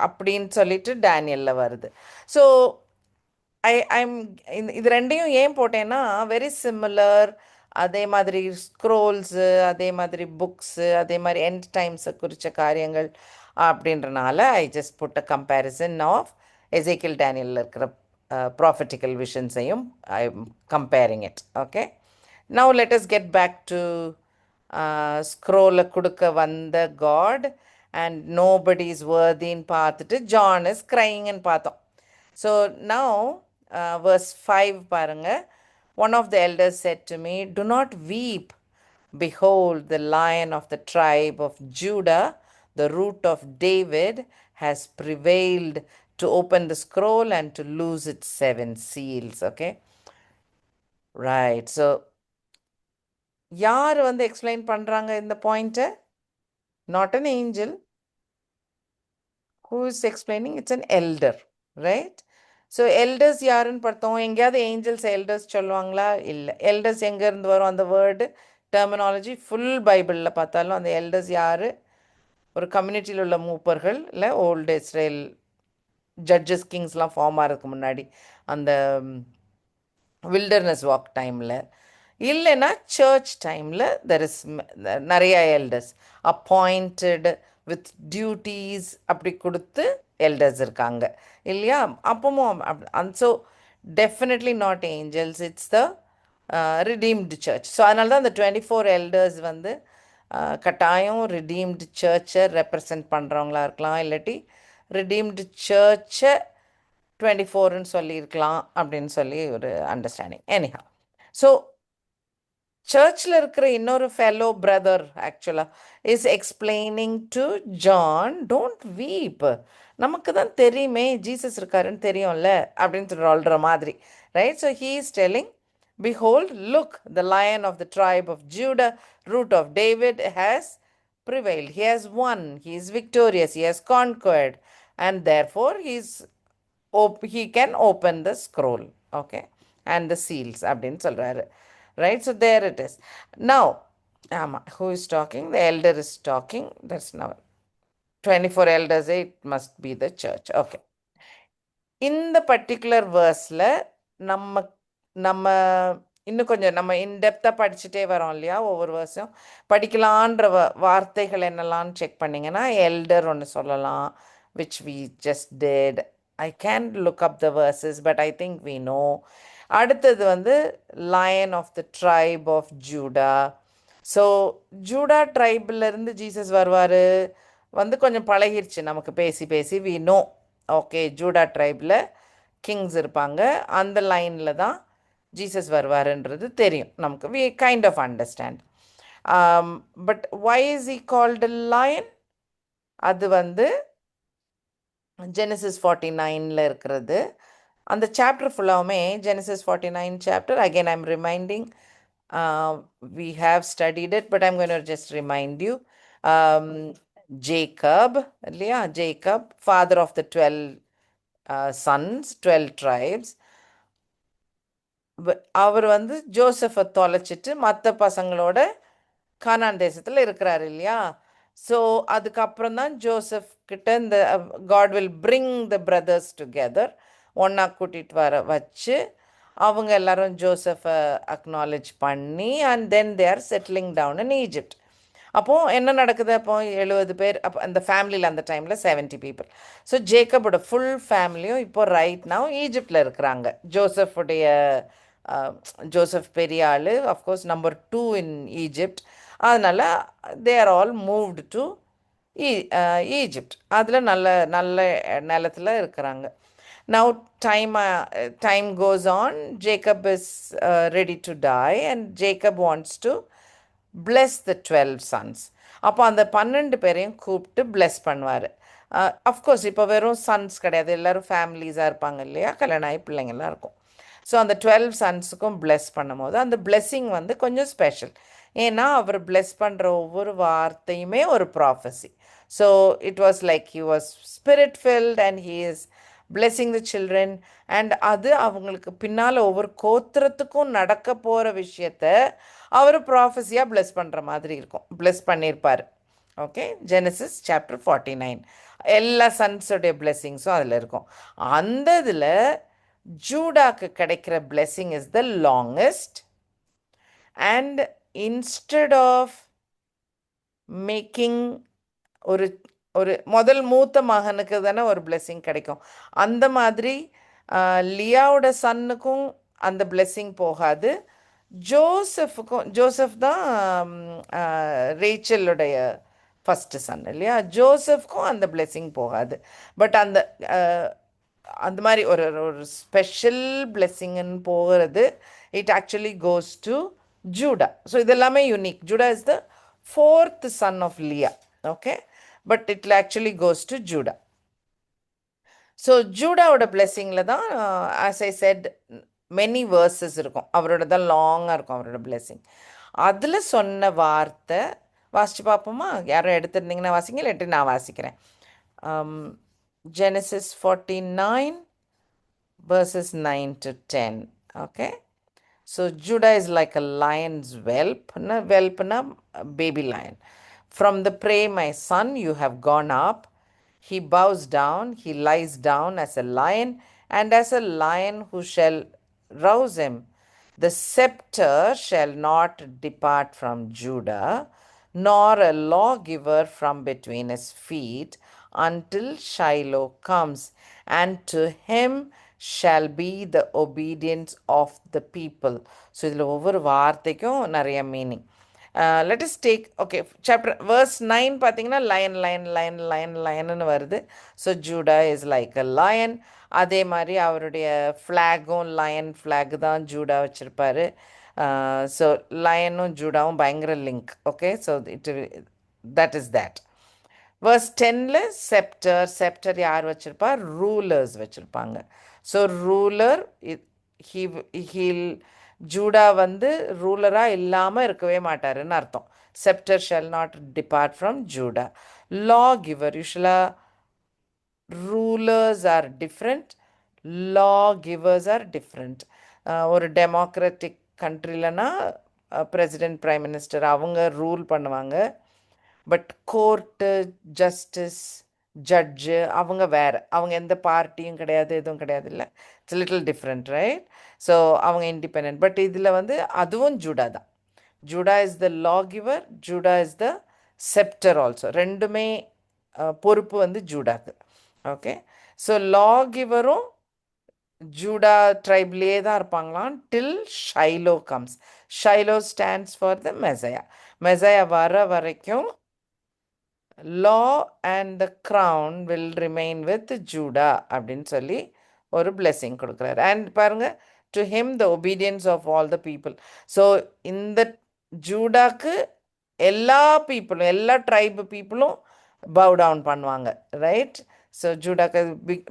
அப்படின்னு சொல்லிட்டு டேனியலில் வருது. ஸோ ஐம் இது ரெண்டையும் ஏன் போட்டேன்னா, வெரி சிமிலர். அதே மாதிரி ஸ்க்ரோல்ஸு, அதே மாதிரி புக்ஸு, அதே மாதிரி எண்ட் டைம்ஸை குறித்த காரியங்கள் அப்படின்றனால I just put a comparison of Ezekiel டேனியலில் இருக்கிற ப்ராஃபட்டிக்கல் விஷன்ஸையும் I am comparing it. Okay, now let us get back to ஸ்க்ரோலை கொடுக்க வந்த காட் அண்ட் நோபடி இஸ் வர்தின்னு பார்த்துட்டு ஜான் இஸ் க்ரையிங்னு பார்த்தோம். ஸோ நவ் verse 5 பாருங்க. One of the elders said to me, do not weep. Behold, the lion of the tribe of Judah, the root of David, has prevailed to open the scroll and to loose its 7 seals. Okay, right. So யார் வந்து explain பண்ணுறாங்க இந்த பாயிண்ட்டை? Not an angel. Who is explaining? It's an elder, right? So elders யாருன்னு பார்த்தோம். எங்கேயாவது Angeles elders சொல்லுவாங்களா? இல்லை. எல்டர்ஸ் எங்கேருந்து வரும் அந்த வேர்டு டெர்மினாலஜி? ஃபுல் பைபிளில் பார்த்தாலும் அந்த எல்டர்ஸ் யார்? ஒரு கம்யூனிட்டியில் உள்ள மூப்பர்கள், இல்லை ஓல்டு இஸ்ரேல் ஜட்ஜஸ் கிங்ஸ்லாம் ஃபார்ம் ஆகிறதுக்கு முன்னாடி அந்த வில்டர்னஸ் வாக் டைமில், இல்லைன்னா சர்ச் டைமில் தெர் இஸ் நிறைய எல்டர்ஸ் அப்பாயிண்டட் வித் டியூட்டீஸ் அப்படி கொடுத்து எல்டர்ஸ் இருக்காங்க இல்லையா? அப்பவும் so definitely not angels, it's the redeemed church. So அதனால தான் அந்த 24 எல்டர்ஸ் வந்து கட்டாயம் ரிடீம்டு சர்ச்சை ரெப்ரசன்ட் பண்ணுறவங்களா இருக்கலாம், இல்லாட்டி ரிடீம்டு சர்ச்சை 24ன்னு சொல்லியிருக்கலாம் அப்படின்னு சொல்லி ஒரு அண்டர்ஸ்டாண்டிங். எனிஹா, ஸோ சர்ச்சில் இருக்கிற இன்னொரு ஃபெலோ பிரதர் ஆக்சுவலாக is explaining to John, don't weep. நமக்கு தான் தெரியுமே ஜீசஸ் இருக்காருன்னு தெரியும்ல அப்படின்னு சொல்கிற மாதிரி, right? So he is telling, behold, look, the lion of the tribe of Judah, root of David, has prevailed. He has won. He is victorious. He has conquered. And therefore, he can open the scroll, okay, and the seals அப்படின்னு சொல்கிறாரு, right? So there it is. Now, who is talking? The elder is talking. That's now 24 elders, it must be the church. Okay. இந்த particular வேர்ஸில் நம்ம நம்ம இன்னும் கொஞ்சம் நம்ம இன்டெப்த்தாக படிச்சுட்டே வரோம் இல்லையா? ஒவ்வொரு வருஷம் படிக்கலான்ற வார்த்தைகள் என்னெல்லாம்னு செக் பண்ணிங்கன்னா, எல்டர் ஒன்று சொல்லலாம், which we just did. I can't look up the verses, but I think we know. அடுத்தது வந்து lion of the tribe of Judah. So Judah ட்ரைபிலேருந்து ஜீசஸ் வருவார் வந்து கொஞ்சம் பழகிருச்சு நமக்கு பேசி பேசி. வி நோ, ஓகே, ஜூடா ட்ரைபில் கிங்ஸ் இருப்பாங்க, அந்த லைனில் தான் ஜீசஸ் வருவாருன்றது தெரியும் நமக்கு. We kind of understand. But why is he called a lion? அது வந்து ஜெனசிஸ் 49ல் இருக்கிறது. அந்த சாப்டர் ஃபுல்லாகவுமே Genesis 49 chapter. Again I am reminding, we have studied it, but I'm going to just remind you. Jacob, இல்லையா? Jacob, father of the 12 sons, 12 tribes. அவர் வந்து ஜோசஃபை தொலைச்சிட்டு மற்ற பசங்களோட கானான் தேசத்தில் இருக்கிறாரு இல்லையா? ஸோ அதுக்கப்புறம் தான் ஜோசப் கிட்ட இந்த God will bring the brothers together, ஒன்றா கூட்டிகிட்டு வச்சு அவங்க எல்லாரும் ஜோசஃபை அக்னாலேஜ் பண்ணி, and then they are settling down in Egypt. அப்போது என்ன நடக்குது? அப்போ 70 பேர், அப்போ அந்த ஃபேமிலியில் அந்த டைமில் 70 பீப்புள். ஸோ ஜேக்கபோட ஃபுல் ஃபேமிலியும் இப்போ ரைட் நவ் ஈஜிப்டில் இருக்கிறாங்க. ஜோசப் பெரிய ஆள், அஃப்கோர்ஸ் நம்பர் 2 இன் ஈஜிப்ட். அதனால் they are all moved to Egypt. அதில் நல்ல நல்ல நிலத்தில் இருக்கிறாங்க. Now time goes on. Jacob is ready to die, and Jacob wants to bless the 12 sons. அப்போ அந்த 12 பேரையும் கூப்பிட்டு bless பண்ணுவார். அஃப்கோர்ஸ் இப்போ வெறும் சன்ஸ் கிடையாது, எல்லோரும் ஃபேமிலிஸாக இருப்பாங்க இல்லையா, கல்யாணம் ஆகி பிள்ளைங்கள்லாம் இருக்கும். ஸோ அந்த 12 சன்ஸுக்கும் bless பண்ணும்போது அந்த blessing வந்து கொஞ்சம் ஸ்பெஷல். ஏன்னா அவர் bless பண்ணுற ஒவ்வொரு வார்த்தையுமே ஒரு prophecy. So it was like he was spirit field and he is blessing the children. And அது அவங்களுக்கு பின்னால் ஒவ்வொரு கோத்திரத்துக்கும் நடக்க போகிற விஷயத்த அவர் ப்ராஃபஸியாக bless பண்ணுற மாதிரி இருக்கும், bless பண்ணியிருப்பார். ஓகே, ஜெனசிஸ் சாப்டர் 49 எல்லா சன்ஸோடைய பிளெஸ்ஸிங்ஸும் அதில் இருக்கும். அந்த இதில் ஜூடாக்கு கிடைக்கிற blessing is the longest. And instead of making ஒரு ஒரு முதல் மூத்த மகனுக்கு தானே ஒரு blessing கிடைக்கும், அந்த மாதிரி லியாவோட சன்னுக்கும் அந்த blessing போகாது. ஜோசஃபுக்கும், ஜோசப் தான் ரேச்சலுடைய ஃபஸ்ட்டு சன் இல்லையா, ஜோசப்க்கும் அந்த blessing போகாது. பட் அந்த அந்த மாதிரி ஒரு ஒரு ஸ்பெஷல் பிளெஸ்ஸிங்னு போகிறது, it actually goes to Judah. So இதெல்லாமே unique. Judah is the 4th son of Leah. Okay, but it actually goes to Judah. So ஜூடாவோட பிளெஸ்ஸிங்கில் தான் as I said many verses இருக்கும், அவரோட தான் லாங்காக இருக்கும் அவரோட blessing. அதில் சொன்ன வார்த்தை வாசித்து பார்ப்போமா? யாரும் எடுத்துருந்தீங்கன்னா வாசிங்க, இல்லாட்டி நான் வாசிக்கிறேன். Genesis 49 verses 9 to 10. Okay, so Judah is like a lion's whelp. Whelp na baby lion. From the prey, my son, you have gone up. He bows down, he lies down as a lion, and as a lion who shall rouse him. The scepter shall not depart from Judah, nor a lawgiver from between his feet, until Shiloh comes, and to him shall be the obedience of the people. So இதில் ஒவ்வொரு வார்த்தைக்கும் நிறைய meaning. let us take, okay, chapter verse 9 பார்த்தீங்கன்னா lion lion lion lion lionன்னு வருது. So Judah is like a lion. அதே மாதிரி அவருடைய ஃப்ளாகும் லயன் ஃப்ளாக் தான் ஜூடா வச்சுருப்பார். ஸோ லயனும் ஜூடாவும் பயங்கர link. Okay, so that is that. verse 10ல செப்டர், செப்டர் யார் வச்சுருப்பா? ரூலர்ஸ் வச்சுருப்பாங்க. ஸோ ரூலர் ஹீல் ஜூடா வந்து ரூலராக இல்லாமல் இருக்கவே மாட்டாருன்னு அர்த்தம். Sceptre shall not depart from Judah. Lawgiver, யூஸ்வலாக rulers are different, lawgivers are different. ஒரு டெமோக்ராட்டிக் கண்ட்ரிலனா பிரசிடெண்ட், பிரைம் மினிஸ்டர் அவங்க ரூல் பண்ணுவாங்க. பட் கோர்ட்டு, ஜஸ்டிஸ், ஜட்ஜு அவங்க வேறு, அவங்க எந்த பார்ட்டியும் கிடையாது, எதுவும் கிடையாது, இல்லை, it's little different, right? So அவங்க இண்டிபெண்ட். பட் இதில் வந்து அதுவும் ஜூடா தான். Judah is the lawgiver, Judah is the sceptre also. ரெண்டுமே பொறுப்பு வந்து ஜூடாக்கு. ஓகே, ஸோ லா கிவரும் ஜூடா ட்ரைப்லேயே தான் இருப்பாங்களாம் till Shiloh comes. Shiloh stands for the Messiah. Messiah வர வரைக்கும் law and the crown will remain with Judah அப்படின்னு சொல்லி ஒரு blessing கொடுக்குறாரு. அண்ட் பாருங்க, to him the obedience of all the people. So இந்த ஜூடாக்கு எல்லா பீப்புளும், எல்லா ட்ரைபு பீப்புளும் பவ் டவுன் பண்ணுவாங்க, ரைட்? ஸோ ஜூடாக்கு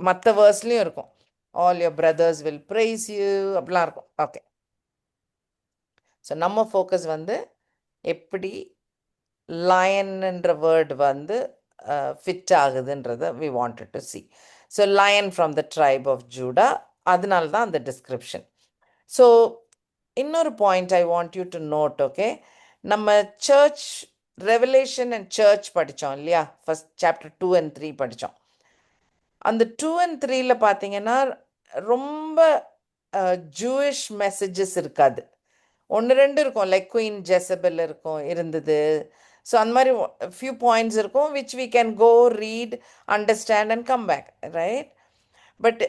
மற்ற வேர்ஸ்லேயும் இருக்கும், all your brothers will praise you அப்படிலாம் இருக்கும். ஓகே, ஸோ நம்ம ஃபோக்கஸ் வந்து எப்படி லயன்ன்ற வேர்டு வந்து ஃபிட் ஆகுதுன்றதை we wanted to see. So lion from the tribe of Judah, அதனால தான் அந்த டிஸ்கிரிப்ஷன். ஸோ இன்னொரு point I want you to note. Okay, நம்ம சர்ச் ரெவலேஷன் அண்ட் சர்ச் படித்தோம் இல்லையா, ஃபஸ்ட் சாப்டர் 2 and 3 படித்தோம். அந்த 2 and 3ல பார்த்தீங்கன்னா ரொம்ப ஜூயிஷ் மெசேஜஸ் இருக்காது, ஒன்று ரெண்டு இருக்கும், லைக் குயின் ஜெசபெல் இருக்கும், இருந்தது. ஸோ அந்த மாதிரி ஃபியூ பாயிண்ட்ஸ் இருக்கும், which we can go read, understand and come back, right? But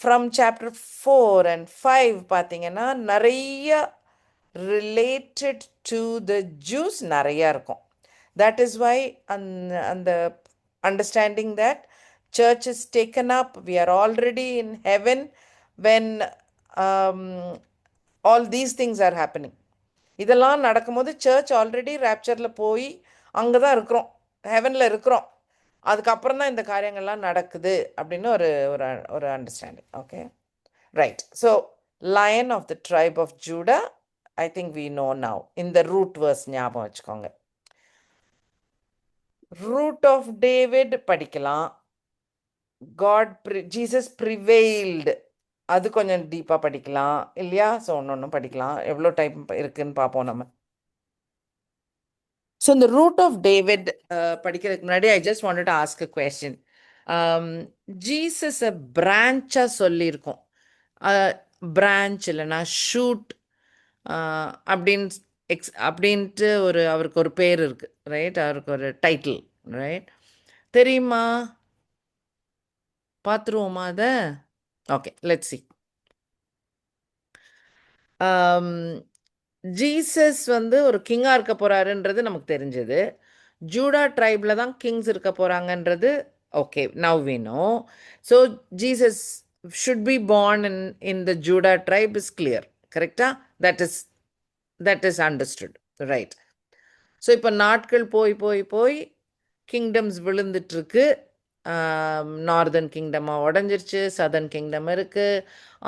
from chapter 4 and 5 பார்த்தீங்கன்னா நிறைய ரிலேட்டட் டு த ஜூஸ் நிறையா இருக்கும். தட் இஸ் வை அந்த understanding that church is taken up, we are already in heaven when um, all these things are happening. இதெல்லாம் நடக்கும்போது search already ரேப்சரில் போய் அங்கே தான் இருக்கிறோம், ஹெவனில் இருக்கிறோம். அதுக்கப்புறம் தான் இந்த காரியங்கள்லாம் நடக்குது அப்படின்னு ஒரு ஒரு ஒரு understanding. Okay, right. So lion of the tribe of Judah, I think we know now. இந்த ரூட் வேர்ஸ் ஞாபகம் வச்சுக்கோங்க. ரூட் ஆஃப் டேவிட் படிக்கலாம். ஜீசஸ் ப்ரிவெயில்டு, அது கொஞ்சம் டீப்பாக படிக்கலாம் இல்லையா? ஸோ ஒன்று படிக்கலாம். எவ்வளோ டைம் இருக்குன்னு பார்ப்போம் நம்ம. ஸோ இந்த ரூட் ஆஃப் டேவிட் படிக்கிறதுக்கு முன்னாடி I just wanted to ask a question. ஜீசஸை பிரான்ச்சாக சொல்லியிருக்கோம். பிரான்ச் இல்லைன்னா ஷூட் அப்படின்னு அப்படின்ட்டு அவருக்கு ஒரு பேர் இருக்குது, ரைட்? அவருக்கு ஒரு டைட்டில், ரைட்? தெரியுமா? பார்த்துருவோமா அதை? Okay, let's see. ஜீசஸ் ஒரு கிங்காக இருக்க போகிறாருன்றது நமக்கு தெரிஞ்சது. ஜூடா ட்ரைபில் தான் கிங்ஸ் இருக்க போகிறாங்கன்றது okay, now we know. So Jesus should be born in the Judah tribe is clear, கரெக்டா? that is understood, right? So இப்போ நாட்கள் போய் போய் போய் கிங்டம்ஸ் விழுந்துட்டுருக்கு. நார்தர்ன் கிங்டமாக உடஞ்சிருச்சு, சதர்ன் கிங்டம் இருக்குது,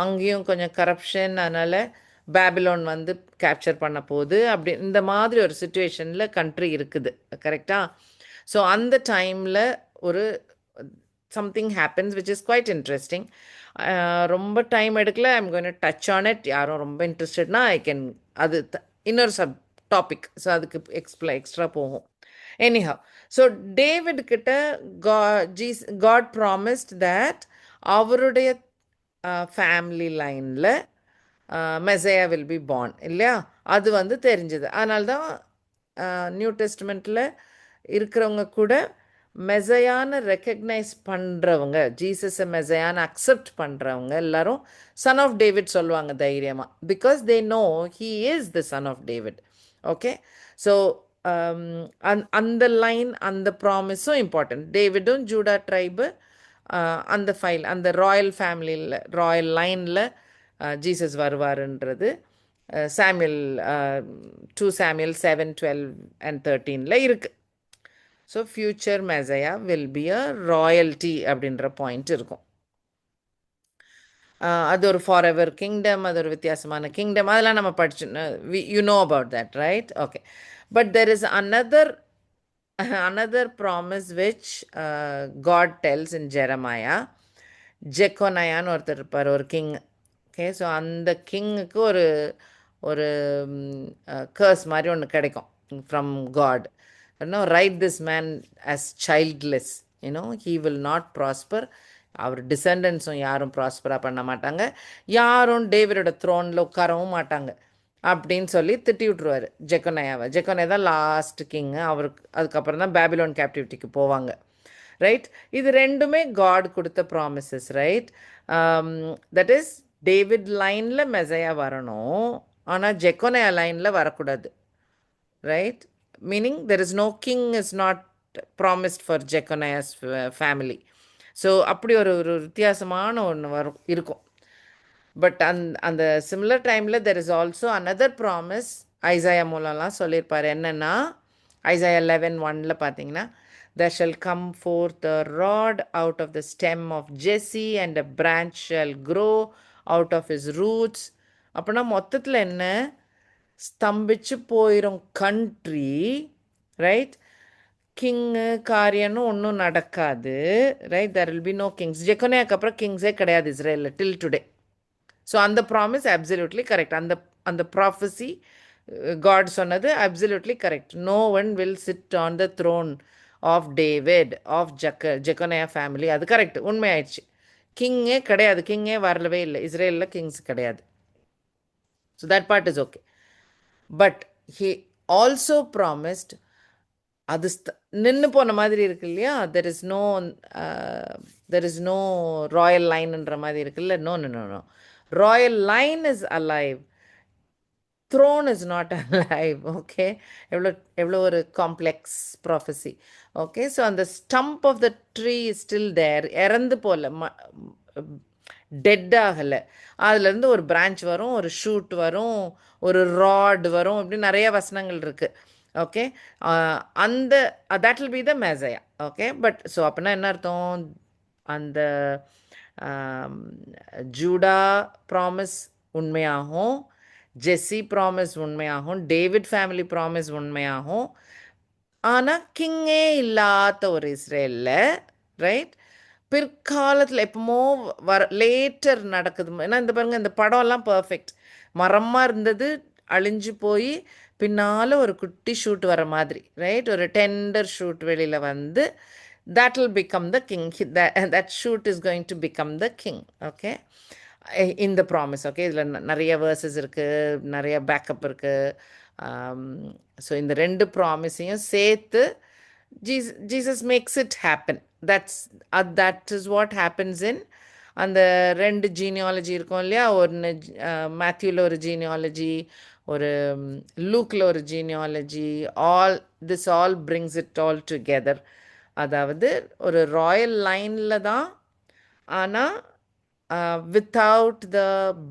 அங்கேயும் கொஞ்சம் கரப்ஷன், அதனால் பேபிலோன் கேப்சர் பண்ண போகுது. அப்படி இந்த மாதிரி ஒரு சுச்சுவேஷனில் கண்ட்ரி இருக்குது, கரெக்டாக? ஸோ அந்த டைமில் ஒரு something happens which is quite interesting. ரொம்ப டைம் எடுக்கல, I'm going to touch on it. யாரும் ரொம்ப இன்ட்ரெஸ்டட்னா ஐ கேன், அது இன்னொரு சப் டாபிக், ஸோ அதுக்கு எக்ஸ்ட்ரா போகும். எனிஹவ், ஸோ டேவிட் கிட்ட காட் ப்ராமிஸ்ட் தட் அவருடைய ஃபேமிலி லைனில் மெசையா வில் பி பார்ன், இல்லையா? அது தெரிஞ்சது. அதனால தான் நியூ டெஸ்ட்மெண்ட்டில் இருக்கிறவங்க கூட மெசையான ரெக்கக்னைஸ் பண்ணுறவங்க, ஜீசஸை மெசையான அக்செப்ட் பண்ணுறவங்க எல்லாரும் சன் ஆஃப் டேவிட் சொல்லுவாங்க தைரியமாக, because they know he is the son of David. Okay, so அந்த லைன், அந்த ப்ராமிஸும் இம்பார்ட்டன்ட். டேவிடும் ஜூடா ட்ரைபு அந்த ராயல் ஃபேமிலியில், ராயல் லைனில் ஜீசஸ் வருவாருன்றது சாமுவேல் 2 Samuel 7:12 and 13 இருக்குது. So future Messiah will be a royalty அப்படின்ற பாயிண்ட் இருக்கும். அது ஒரு ஃபார் எவர் கிங்டம், அது ஒரு வித்தியாசமான கிங்டம், அதெல்லாம் நம்ம படிச்சு, you know about that, right? Okay, but there is another promise which God tells in Jeremiah. ஜெக்கோனயான்னு ஒருத்தர் இருப்பார், ஒரு கிங். ஓகே, ஸோ அந்த கிங்குக்கு ஒரு கர்ஸ் மாதிரி ஒன்று கிடைக்கும் from God. Right this man as childless, he will not prosper. அவர் டிசெண்டன்ஸும் யாரும் ப்ராஸ்பராக பண்ண மாட்டாங்க, யாரும் டேவிடோட த்ரோனில் உட்காரவும் மாட்டாங்க அப்படின்னு சொல்லி திட்டி விட்ருவார் ஜெக்கோனயாவை. ஜெக்கோனயா தான் லாஸ்ட் கிங்கு. அவருக்கு அதுக்கப்புறம் தான் பேபிலோன் கேப்டிவிட்டிக்கு போவாங்க, ரைட்? இது ரெண்டுமே காட் கொடுத்த promises, right? That is David லைனில் மெசையா வரணும், ஆனால் ஜெக்கோனயா லைனில் வரக்கூடாது, right? Meaning there is no king is not promised for Jeconiah's family. So அப்படி ஒரு வித்தியாசமான ஒன்று இருக்கும். பட் அந்த சிமிலர் டைமில் there is also another promise Isaiah மூலம்லாம் சொல்லியிருப்பார். என்னென்னா ஐசாயா 11:1 பார்த்தீங்கன்னா, there shall come forth a rod out of the stem of Jesse and a branch shall grow out of his roots. அப்படின்னா மொத்தத்தில் என்ன, ஸ்தம்பிச்சு போயிடும் கண்ட்ரி, ரைட்? கிங்கு காரியன்னு ஒன்றும் நடக்காது, right? there will be no kings. ஜெக்கோனியாக்கு அப்புறம் கிங்ஸே கிடையாது இஸ்ரேலில் till today. ஸோ அந்த ப்ராமிஸ் அப்சல்யூட்லி கரெக்ட். அந்த ப்ராஃபஸி காட் சொன்னது absolutely correct. No one will sit on the throne of David of Jeconiah family. அது கரெக்ட், உண்மையாயிடுச்சு. கிங்கே கிடையாது, கிங்கே வரலவே இல்லை இஸ்ரேலில், கிங்ஸ் கிடையாது. So that part is okay. But he also promised, அது நின்று போன மாதிரி இருக்கு இல்லையா? தெர் இஸ் நோ ராயல் லைன்ன்ற மாதிரி இருக்குல்ல. No no no no, royal line is alive, throne is not alive. Okay, எவ்வளோ ஒரு காம்ப்ளெக்ஸ் ப்ராஃபஸி. ஓகே, ஸோ அந்த stump of the tree is still there, இறந்து போல, டெட் ஆகலை. அதுலேருந்து ஒரு பிரான்ச் வரும், ஒரு ஷூட் வரும், ஒரு ராட் வரும், இப்படி நிறைய வசனங்கள் இருக்குது. ஓகே, அந்த that will be the மேசையா. Okay, but so அப்படின்னா என்ன அர்த்தம்? அந்த ஜூடா ப்ராமிஸ் உண்மையாகும், ஜெஸ்ஸி ப்ராமிஸ் உண்மையாகும், டேவிட் ஃபேமிலி ப்ராமிஸ் உண்மையாகும். ஆனால் கிங்கே இல்லாத ஒரு இஸ்ரேலில், ரைட், பிற்காலத்தில் எப்பமோ லேட்டர் நடக்குது. ஏன்னா இந்த பாருங்க, இந்த படம்லாம் பர்ஃபெக்ட். மரமாக இருந்தது அழிஞ்சு போய் பின்னால் ஒரு குட்டி ஷூட் வர மாதிரி, ரைட், ஒரு டெண்டர் ஷூட் வெளியில் வந்து that will become the king. That shoot is going to become the king. Okay, in the promise. Okay, இதில் நிறைய வேர்சஸ் இருக்குது, நிறைய பேக்கப் இருக்குது. ஸோ இந்த ரெண்டு ப்ராமிஸையும் சேர்த்து Jesus makes it happen. That is what happens in அந்த ரெண்டு ஜீனியாலஜி இருக்கும் இல்லையா? ஒன்று மேத்யூவில் ஒரு ஜீனியாலஜி, ஒரு லூக்கில் ஒரு genealogy. This all brings it all together. அதாவது ஒரு ராயல் லைனில் தான், ஆனால் without the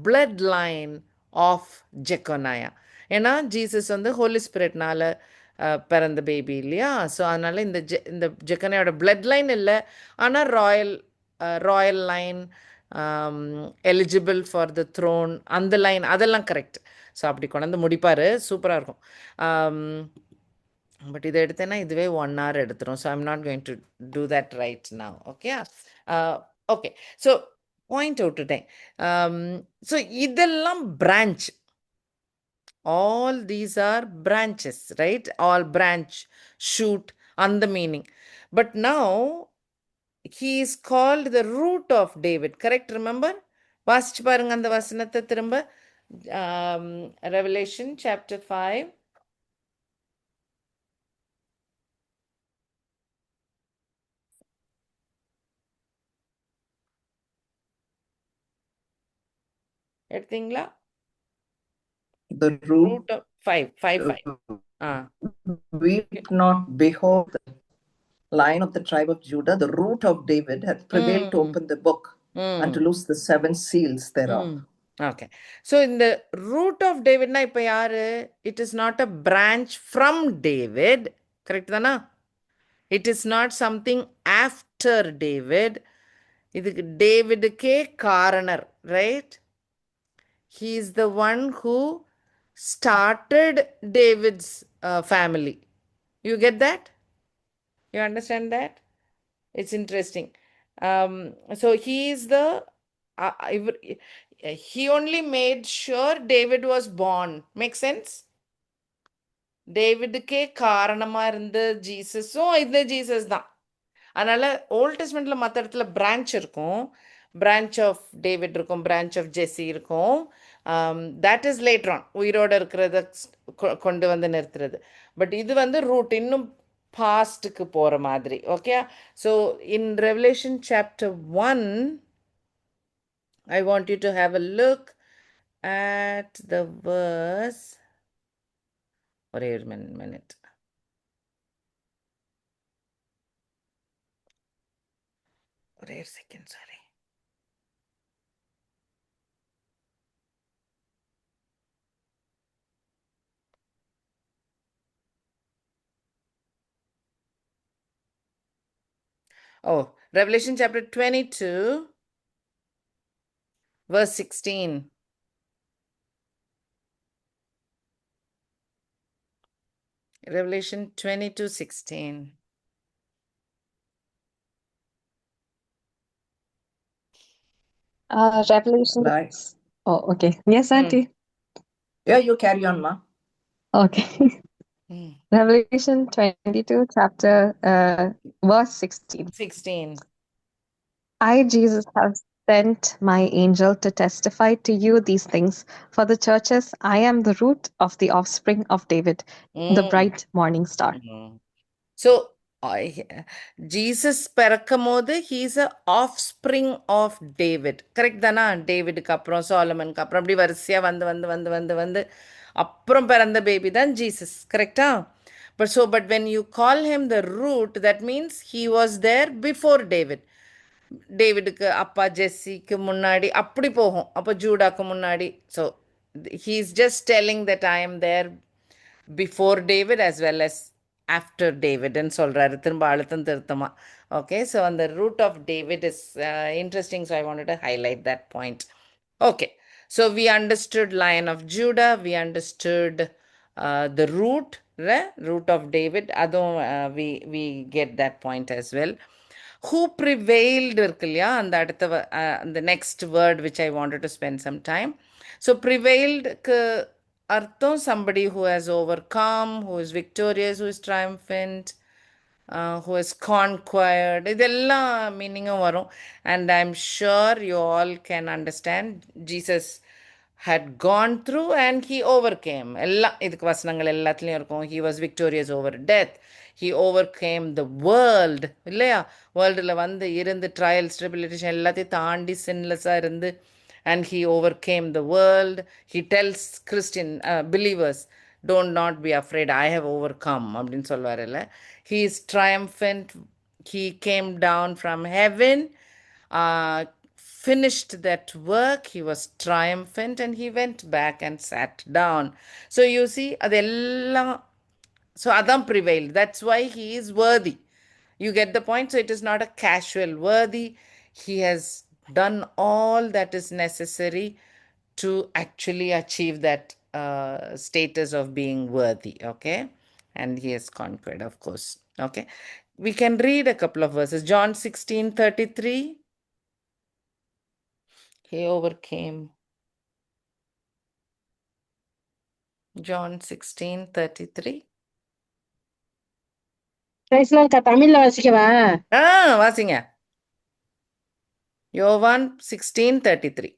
blood line of Jeconiah. ஏன்னா ஜீசஸ் வந்து ஹோலி ஸ்பிரிட்னால பிறந்த பேபி இல்லையா? ஸோ அதனால் இந்த ஜெக்கோனாயோட பிளட் லைன் இல்லை, ஆனால் Royal line, eligible for the throne, அந்த லைன், அதெல்லாம் கரெக்ட். ஸோ அப்படி கொண்டாந்து முடிப்பார், சூப்பராக இருக்கும். பட் இதை எடுத்தேன்னா இதுவே 1 hour எடுத்துரும். So I'm not going to do that right now. Okay, okay, so point out today. So இதெல்லாம் branch. All these are branches, right? All branch, shoot, அந்த மீனிங். But now he is called the root of David. Correct? Remember? வாசிச்சு பாருங்க அந்த வசனத்தை திரும்ப. Revelation chapter 5. எடுத்தீங்களா? The root Root of 5, 5, 5. weep not, behold, the Lion of the tribe of Judah, the root of David, hath prevailed to open the book and to loose the 7 seals thereof. Okay, so in the root of David na ipo yaru? It is not a branch from David, correct dana? It is not something after David. Idukku David ke karanar, right? He is the one who started David's family. You get that? You understand that? It's interesting. So he is the he only made sure David was born. Make sense? டேவிடுக்கே காரணமாக இருந்த ஜீசஸும் இது Jesus தான். அதனால் volt டெஸ்ட்மெண்ட்டில் மற்ற இடத்துல branch இருக்கும், branch of David இருக்கும், branch of ஜெஸ்ஸி இருக்கும். தட் இஸ் லேட்டர் ஆன் உயிரோடு இருக்கிறத கொண்டு வந்து நிறுத்துறது. பட் இது வந்து ரூட், இன்னும் பாஸ்ட்டுக்கு போகிற மாதிரி. Okay, so in revelation chapter 1 I want you to have a look at the verse. ஒரே ஒரு minute. ஒரே ஒரு second, sorry. Oh, Revelation chapter 22, verse 16. Revelation 22:16. Revelation. Nice. Oh, okay. Yes, Auntie. Yeah, you carry on, ma. Okay. Revelation 22, chapter, verse 16. 16. I, Jesus, have sent my angel to testify to you these things for the churches. I am the root of the offspring of David, the bright morning star. So, Jesus பிறக்கும் போது he's a offspring of David. Correct தானா? டேவிடுக்கு அப்புறம் சாலமனுக்கு அப்புறம் அப்படி வரிசையாக வந்து வந்து வந்து வந்து வந்து அப்புறம் பிறந்த பேபி தான் ஜீசஸ். கரெக்டா? But when you call him the root, that means he was there before David. டேவிடுக்கு அப்பா ஜெஸ்ஸிக்கு முன்னாடி அப்படி போகும். அப்போ ஜூடாக்கு முன்னாடி. So he's just telling that I am there before David as well as after David ன்னு சொல்றாரு. திரும்ப அழுத்தம் திருத்தமா. Okay, so on the root of David is interesting, so I wanted to highlight that point. Okay, so we understood Lion of Judah, we understood the root of David. அதுவும் we get that point as well. Who prevailed இருக்கு இல்லையா, அந்த அடுத்த the next word which I wanted to spend some time. So prevailedக்கு அர்த்தம் somebody who has overcome, who is victorious, who is triumphant, who has conquered. இதெல்லாம் மீனிங்கும் வரும். And I'm sure you all can understand Jesus had gone through and he overcame. எல்லாம் இதுக்கு வசனங்கள் எல்லாத்துலேயும் இருக்கும். He was victorious over death. He overcame the world. இல்லையா, வேர்ல்டில் வந்து இருந்து ட்ரையல்ஸ் ட்ரிபிலிட்டேஷன் எல்லாத்தையும் தாண்டி சின்லெஸ்ஸாக இருந்து and he overcame the world. He tells Christian believers, don't not be afraid, I have overcome அப்படின்னு சொல்வார்ல. He is triumphant. He came down from heaven, finished that work. He was triumphant and he went back and sat down. So you see, அதெல்லாம், so Adam prevailed. That's why he is worthy. You get the point? So it is not a casual worthy. He has done all that is necessary to actually achieve that status of being worthy. Okay, and he has conquered, of course. Okay, we can read a couple of verses. John 16:33. He overcame. John 16:33. தமிழ்ல வாசிக்கவா? வாசிங்க. யோவான் 16:33.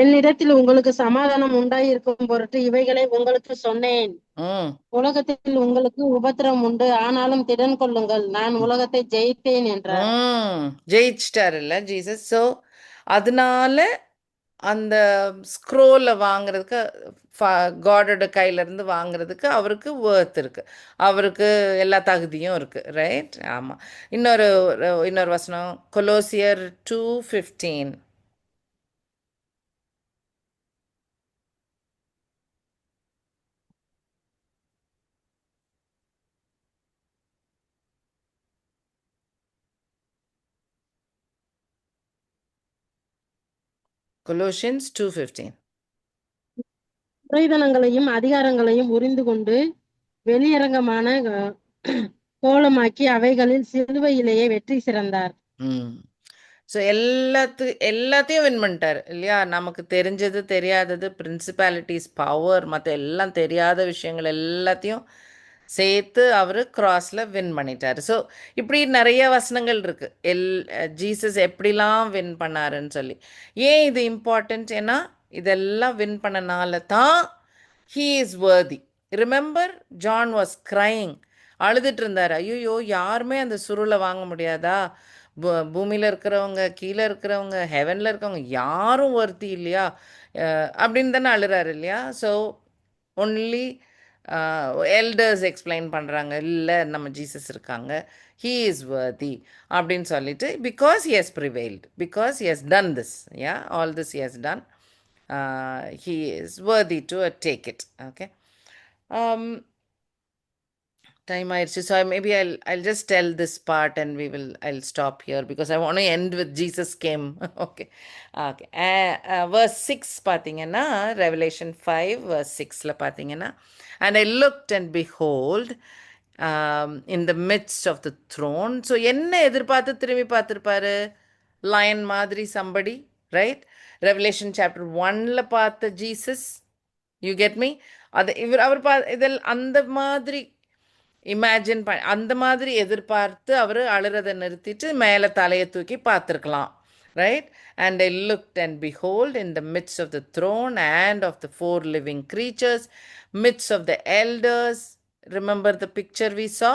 என்னிடத்தில் உங்களுக்கு சமாதானம் உண்டாயிருக்கும் பொருட்டு இவைகளை உங்களுக்கு சொன்னேன். உலகத்தில் உங்களுக்கு உபத்திரம் உண்டு, ஆனாலும் திடன் கொள்ளுங்கள், நான் உலகத்தை ஜெயித்தேன் என்றார். ஜெயிச்சிட்டார் இல்ல ஜீசஸ். ஸோ அதனால அந்த ஸ்க்ரோலை வாங்குறதுக்கு, காடோட கையிலேருந்து வாங்குறதுக்கு அவருக்கு வேர்த் இருக்கு, அவருக்கு எல்லா தகுதியும் இருக்கு. ரைட்? ஆமாம். இன்னொரு வசனம், கொலோசியர் 2:15. Colossians 2:15. துரைதனங்களையும் அதிகாரங்களையும் உரிந்து கொண்டு வெளியரங்கமான கோலமாக்கி அவைகளில் சிலுவையிலேயே வெற்றி சிறந்தார். ஸோ எல்லாத்தையும் வின் பண்ணிட்டார் இல்லையா. நமக்கு தெரிஞ்சது தெரியாதது, பிரின்சிபாலிட்டிஸ், பவர், மற்ற எல்லாம் தெரியாத விஷயங்கள் எல்லாத்தையும் சேர்த்து அவர் கிராஸில் வின் பண்ணிட்டார். ஸோ இப்படி நிறைய வசனங்கள் இருக்குது ஜீசஸ் எப்படிலாம் வின் பண்ணாருன்னு சொல்லி. ஏன் இது இம்பார்ட்டன்ட்? ஏன்னா இதெல்லாம் வின் பண்ணனால தான் he is worthy. Remember, John was crying, அழுதுட்டு இருந்தார். ஐயோ, யாருமே அந்த சுருளை வாங்க முடியாதா? பூமியில் இருக்கிறவங்க, கீழே இருக்கிறவங்க, ஹெவனில் இருக்கவங்க யாரும் worthy இல்லையா அப்படின்னு தானே அழுறாரு இல்லையா. ஸோ ஒன்லி எல்டர்ஸ் எக்ஸ்பிளைன் பண்ணுறாங்க, இல்லை நம்ம ஜீசஸ் இருக்காங்க, he is worthy அப்படின்னு சொல்லிட்டு, because he has prevailed, because he has done this, yeah, all this he has done, he is worthy to take it. Okay, time ஆயிடுச்சு. So maybe I'll just tell this part and I'll stop here because I want to end with Jesus came. Okay. Verse 6 பார்த்தீங்கன்னா, Revelation 5 verse 6ல பார்த்தீங்கன்னா, and I looked and behold in the midst of the throne. So என்ன எதிர்பார்த்து திரும்பி பார்த்துருப்பாரு? lion மாதிரி somebody, right? Revelation chapter 1ல பார்த்த Jesus, you get me? அது அவர் இதில் அந்த மாதிரி இமேஜின் அந்த மாதிரி எதிர்பார்த்து அவர் அழுறதை நிறுத்திட்டு மேலே தலையை தூக்கி பார்த்துருக்கலாம். Right? And I looked and behold in the midst of the throne and of the 4 living creatures, midst of the elders. Remember the picture we saw,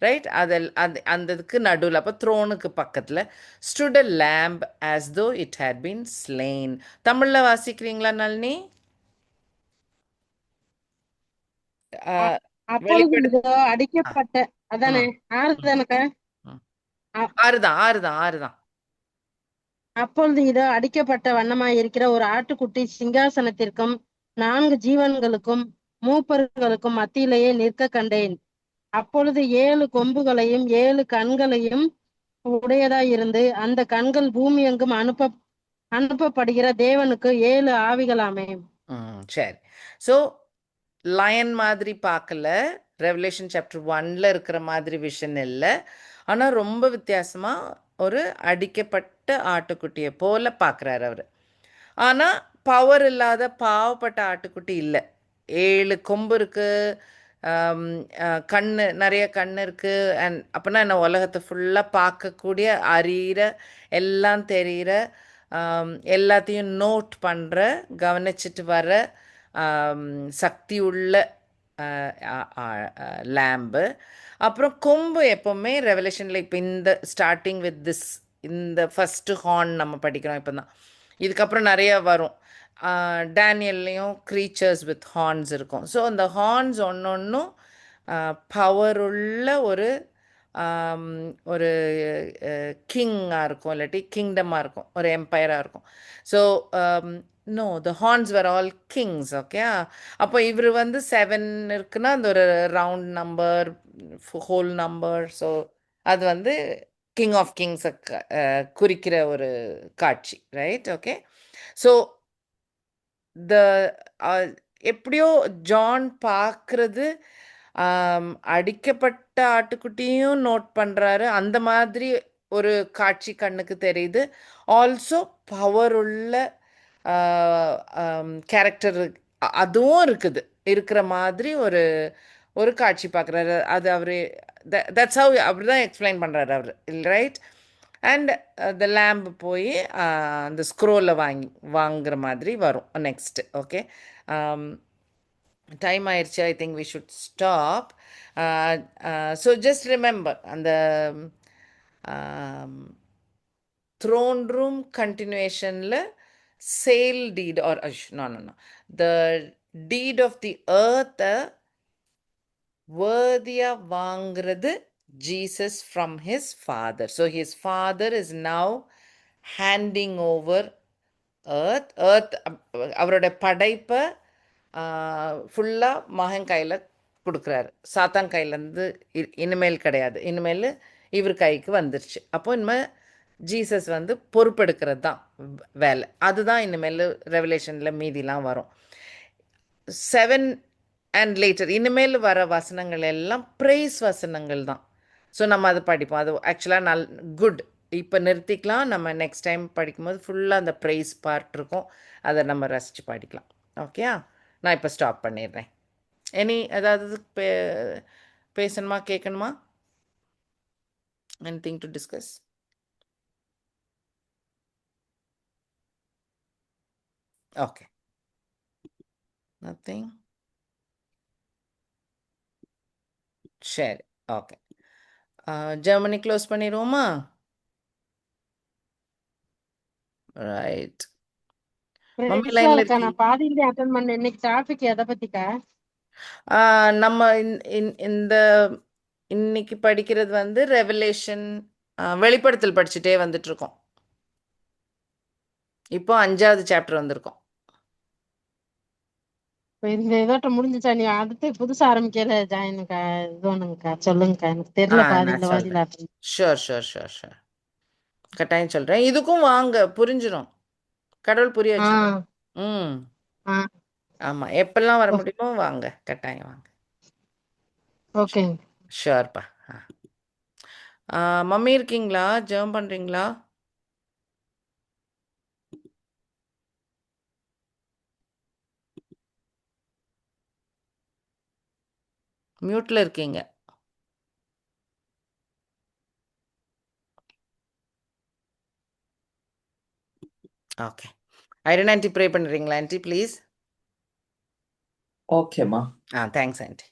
right? அந்ததுக்கு நடுவில், அப்போ த்ரோனுக்கு பக்கத்தில் stood a lamb as though it had been slain. தமிழில் வாசிக்கிறீங்களா நளினி? அப்பொழுது வெளிப்படு இதோ அடிக்கப்பட்ட அதானே ம், 6 ம், தானக்கா? ம். அ- 6 தான் 6 தான் 6 தான். அப்பொழுது இதோ அடிக்கப்பட்ட வண்ணமாய் இருக்கிற ஒரு ஆட்டுக்குட்டி சிங்காசனத்திற்கும் 4 ஜீவன்களுக்கும் மூப்பர்களுக்கும் மத்தியிலேயே நிற்க கண்டேன். அப்பொழுது 7 கொம்புகளையும் 7 கண்களையும் உடையதாய் இருந்து அந்த கண்கள் பூமி எங்கும் அனுப்பப்படுகிற தேவனுக்கு 7 ஆவிகளாமே. சரி. ஸோ லயன் மாதிரி பார்க்கல. ரெவலேஷன் சாப்டர் 1ல இருக்கிற மாதிரி விஷன் இல்லை. ஆனால் ரொம்ப வித்தியாசமா ஒரு அடிக்கப்பட்ட ஆட்டுக்குட்டியை போல பார்க்குறாரு அவர். ஆனால் பவர் இல்லாத பாவப்பட்ட ஆட்டுக்குட்டி இல்லை. 7 கொம்பு இருக்கு, கண்ணு நிறைய கண்ணு இருக்கு. அண்ட் அப்போனா என்ன, உலகத்தை ஃபுல்லாக பார்க்கக்கூடிய, அறிகிற, எல்லாம் தெரிகிற, எல்லாத்தையும் நோட் பண்ணுற, கவனிச்சிட்டு வர சக்தி உள்ள லேம்பு. அப்புறம் கொம்பு எப்போவுமே ரெவலேஷனில் இப்போ இந்த ஸ்டார்டிங் வித் திஸ், இந்த ஃபஸ்ட்டு ஹார்ன் நம்ம படிக்கிறோம் இப்போ தான். இதுக்கப்புறம் நிறைய வரும். டேனியல்லையும் க்ரீச்சர்ஸ் வித் ஹார்ன்ஸ் இருக்கும். ஸோ அந்த ஹார்ன்ஸ் ஒன்று பவருள்ள ஒரு ஒரு கிங்காக இருக்கும், இல்லாட்டி கிங்டமாக இருக்கும், ஒரு எம்பையராக இருக்கும். ஸோ நோ, த ஹார்ன்ஸ் வேர் ஆல் கிங்ஸ். ஓகே, அப்போ இவர் வந்து 7 இருக்குன்னா அந்த ஒரு round number, whole number. So அது வந்து கிங் ஆஃப் கிங்ஸை குறிக்கிற ஒரு காட்சி, ரைட்? ஓகே. ஸோ த எப்படியோ ஜான் பார்க்கறது, அடிக்கப்பட்ட ஆட்டுக்குட்டியும் நோட் பண்ணுறாரு. அந்த மாதிரி ஒரு காட்சி கண்ணுக்கு தெரியுது. ஆல்சோ பவர் உள்ள கேரக்டர் அதுவும் இருக்குது, இருக்கிற மாதிரி ஒரு ஒரு காட்சி பார்க்குறாரு. அது அவர் தட்ஸ் ஹவ் அப்படி தான் எக்ஸ்பிளைன் பண்ணுறாரு அவர், ரைட்? அண்ட் த லேம்ப் போய் அந்த ஸ்க்ரோலை வாங்குற மாதிரி வரும் நெக்ஸ்ட்டு. ஓகே, டைம் ஆயிடுச்சு. I think we should stop. So just remember அந்த த்ரோன் ரூம் கண்டினியூஷனில் sale deed or no the deed of the ஏர்த்தை வேர்தியாக வாங்கிறது Jesus from his father. So his father is now handing over earth அவரோட படைப்பை ஃபுல்லாக மகன் கையில் கொடுக்குறாரு. சாத்தான் கையிலேருந்து இனிமேல் கிடையாது, இனிமேல் இவர் கைக்கு வந்துருச்சு. அப்போ இனிமேல் ஜீசஸ் வந்து பொறுப்பெடுக்கிறது தான் வேலை. அதுதான் இனிமேல் ரெவலேஷனில் மீதிலாம் வரும். 7 அண்ட் லேட்டர் இனிமேல் வர வசனங்கள் எல்லாம் ப்ரைஸ் வசனங்கள் தான். ஸோ நம்ம அதை படிப்போம். அது ஆக்சுவலாக குட். இப்போ நிறுத்திக்கலாம், நம்ம நெக்ஸ்ட் டைம் படிக்கும்போது ஃபுல்லாக அந்த ப்ரைஸ் பார்ட் இருக்கும், அதை நம்ம ரசித்து படிக்கலாம். ஓகேயா? நான் இப்போ ஸ்டாப் பண்ணிடுறேன். ஏதாவது பேசணுமா, கேட்கணுமா? Anything to discuss? Okay, nothing. சரி, ஓகே. ஜெர்மனி க்ளோஸ் பண்ணிடுவோமா? ரைட். மம்மி லைன்ல இருக்கா? இருக்கீங்க? நான் பாதியிலே அட்டன் பண்ணேன். இன்னைக்கு டாபிக் எதை பத்திக்கா? நம்ம இந்த இன்னைக்கு படிக்கிறது வந்து ரெவலேஷன், வெளிப்படுத்தல் படிச்சுட்டே வந்துட்டு இருக்கோம். இப்போ 5வது சாப்டர் வந்திருக்கோம். இந்த இதோட்ட முடிஞ்சுச்சா? நீ அடுத்து புதுசா ஆரம்பிக்கல ஜாயினுக்கா? இது ஒண்ணுங்கக்கா, சொல்லுங்கக்கா. எனக்கு தெரியல, நான் பாதியில சொல்கிறேன். அட்டன். ஷூர் கட்டாயம் சொல்கிறேன். இதுக்கும் வாங்க, புரிஞ்சிடும். கடவுள் புரிய வச்சு. ம் ஆ ஆமாம், எப்பெல்லாம் வர முடியுமோ வாங்க, கட்டாயம் வாங்க. ஓகே. ஷூர்ப்பா. மம்மி இருக்கீங்களா? ஜெர்ம் பண்ணுறீங்களா? மியூட்டில் இருக்கீங்க. ஓகே, ஐரன் ஆண்டி ப்ரே பண்ணுறீங்களா aunty, please? Okay, Ma. Thanks aunty.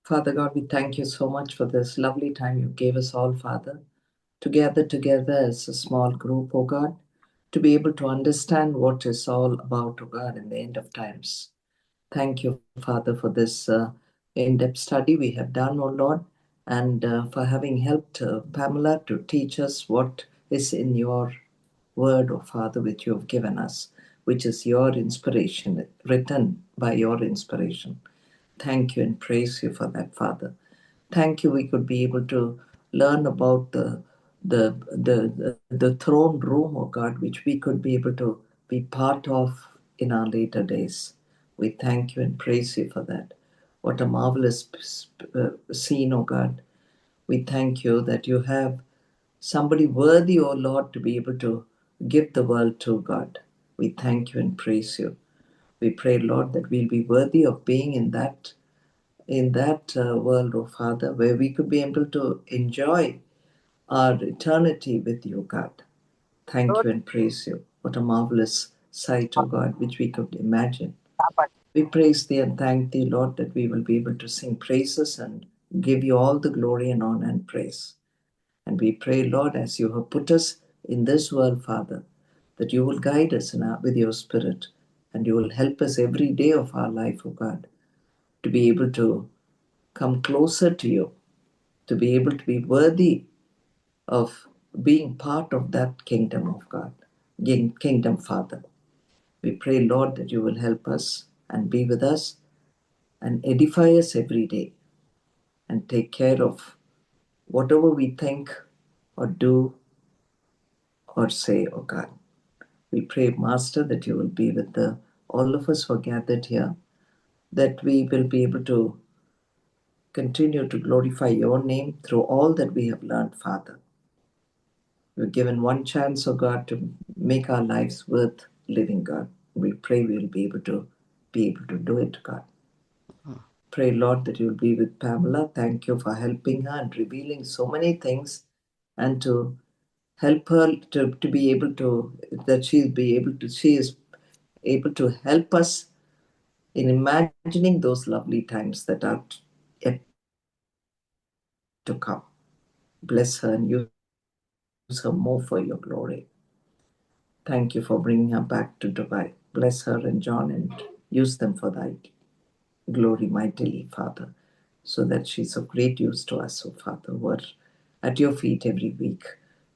Father God, we thank you so much for this lovely time you gave us all, Father, to gather together as a small group, oh God, to be able to understand what it's all about, oh God, in the end of times. Thank you, Father, for this in-depth study we have done, O Lord, and for having helped Pamela to teach us what is in your word, O Father, which you have given us, which is your inspiration, written by your inspiration. Thank you and praise you for that, Father. Thank you. We could be able to learn about the throne room, oh God, which we could be able to be part of in our later days. We thank you and praise you for that. What a marvelous scene, oh God. We thank you that you have somebody worthy, oh Lord, to be able to give the world to, God. We thank you and praise you. We pray, Lord, that we'll be worthy of being in that world, oh Father, where we could be able to enjoy our eternity with you, God. Thank you and praise you. What a marvelous sight, oh God, which we could imagine. We praise thee and thank thee, Lord, that we will be able to sing praises and give you all the glory and honor and praise. And we pray, Lord, as you have put us in this world, Father, that you will guide us with your Spirit, and you will help us every day of our life, oh God, to be able to come closer to you, to be able to be worthy of being part of that kingdom of God, kingdom, Father. We pray, Lord, that you will help us and be with us and edify us every day and take care of whatever we think or do or say, oh God. We pray, Master, that you will be with all of us who are gathered here, that we will be able to continue to glorify your name through all that we have learned, Father. We're given one chance, oh God, to make our lives worth living, God. We pray we'll be able to do it, God. Pray, Lord, that you'll be with Pamela. Thank you for helping her and revealing so many things, and to help her to be able to, that she is able to help us in imagining those lovely times that are yet to come. Bless her and use her more for your glory. Thank you for bringing her back to Dubai. Bless her and John and use them for thy glory mightily, Father, so that she's of great use to us, oh Father, who are at your feet every week,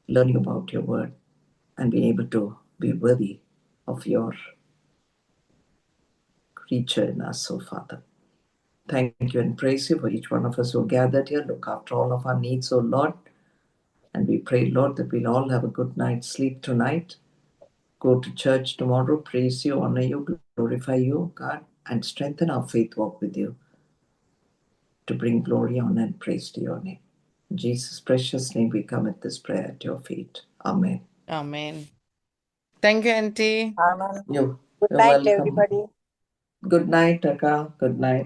learning about your word and being able to be worthy of your creature in us, oh Father. Thank you and praise you for each one of us who are gathered here. Look after all of our needs, oh Lord. And we pray, Lord, that we'll all have a good night's sleep tonight. Go to church tomorrow, praise you, honor you, glorify you, God, and strengthen our faith walk with you to bring glory, honor, and praise to your name. In Jesus' precious name, we come at this prayer at your feet. Amen. Amen. Thank you, Auntie. You're Good night, welcome. everybody. Good night, Akka. Good night.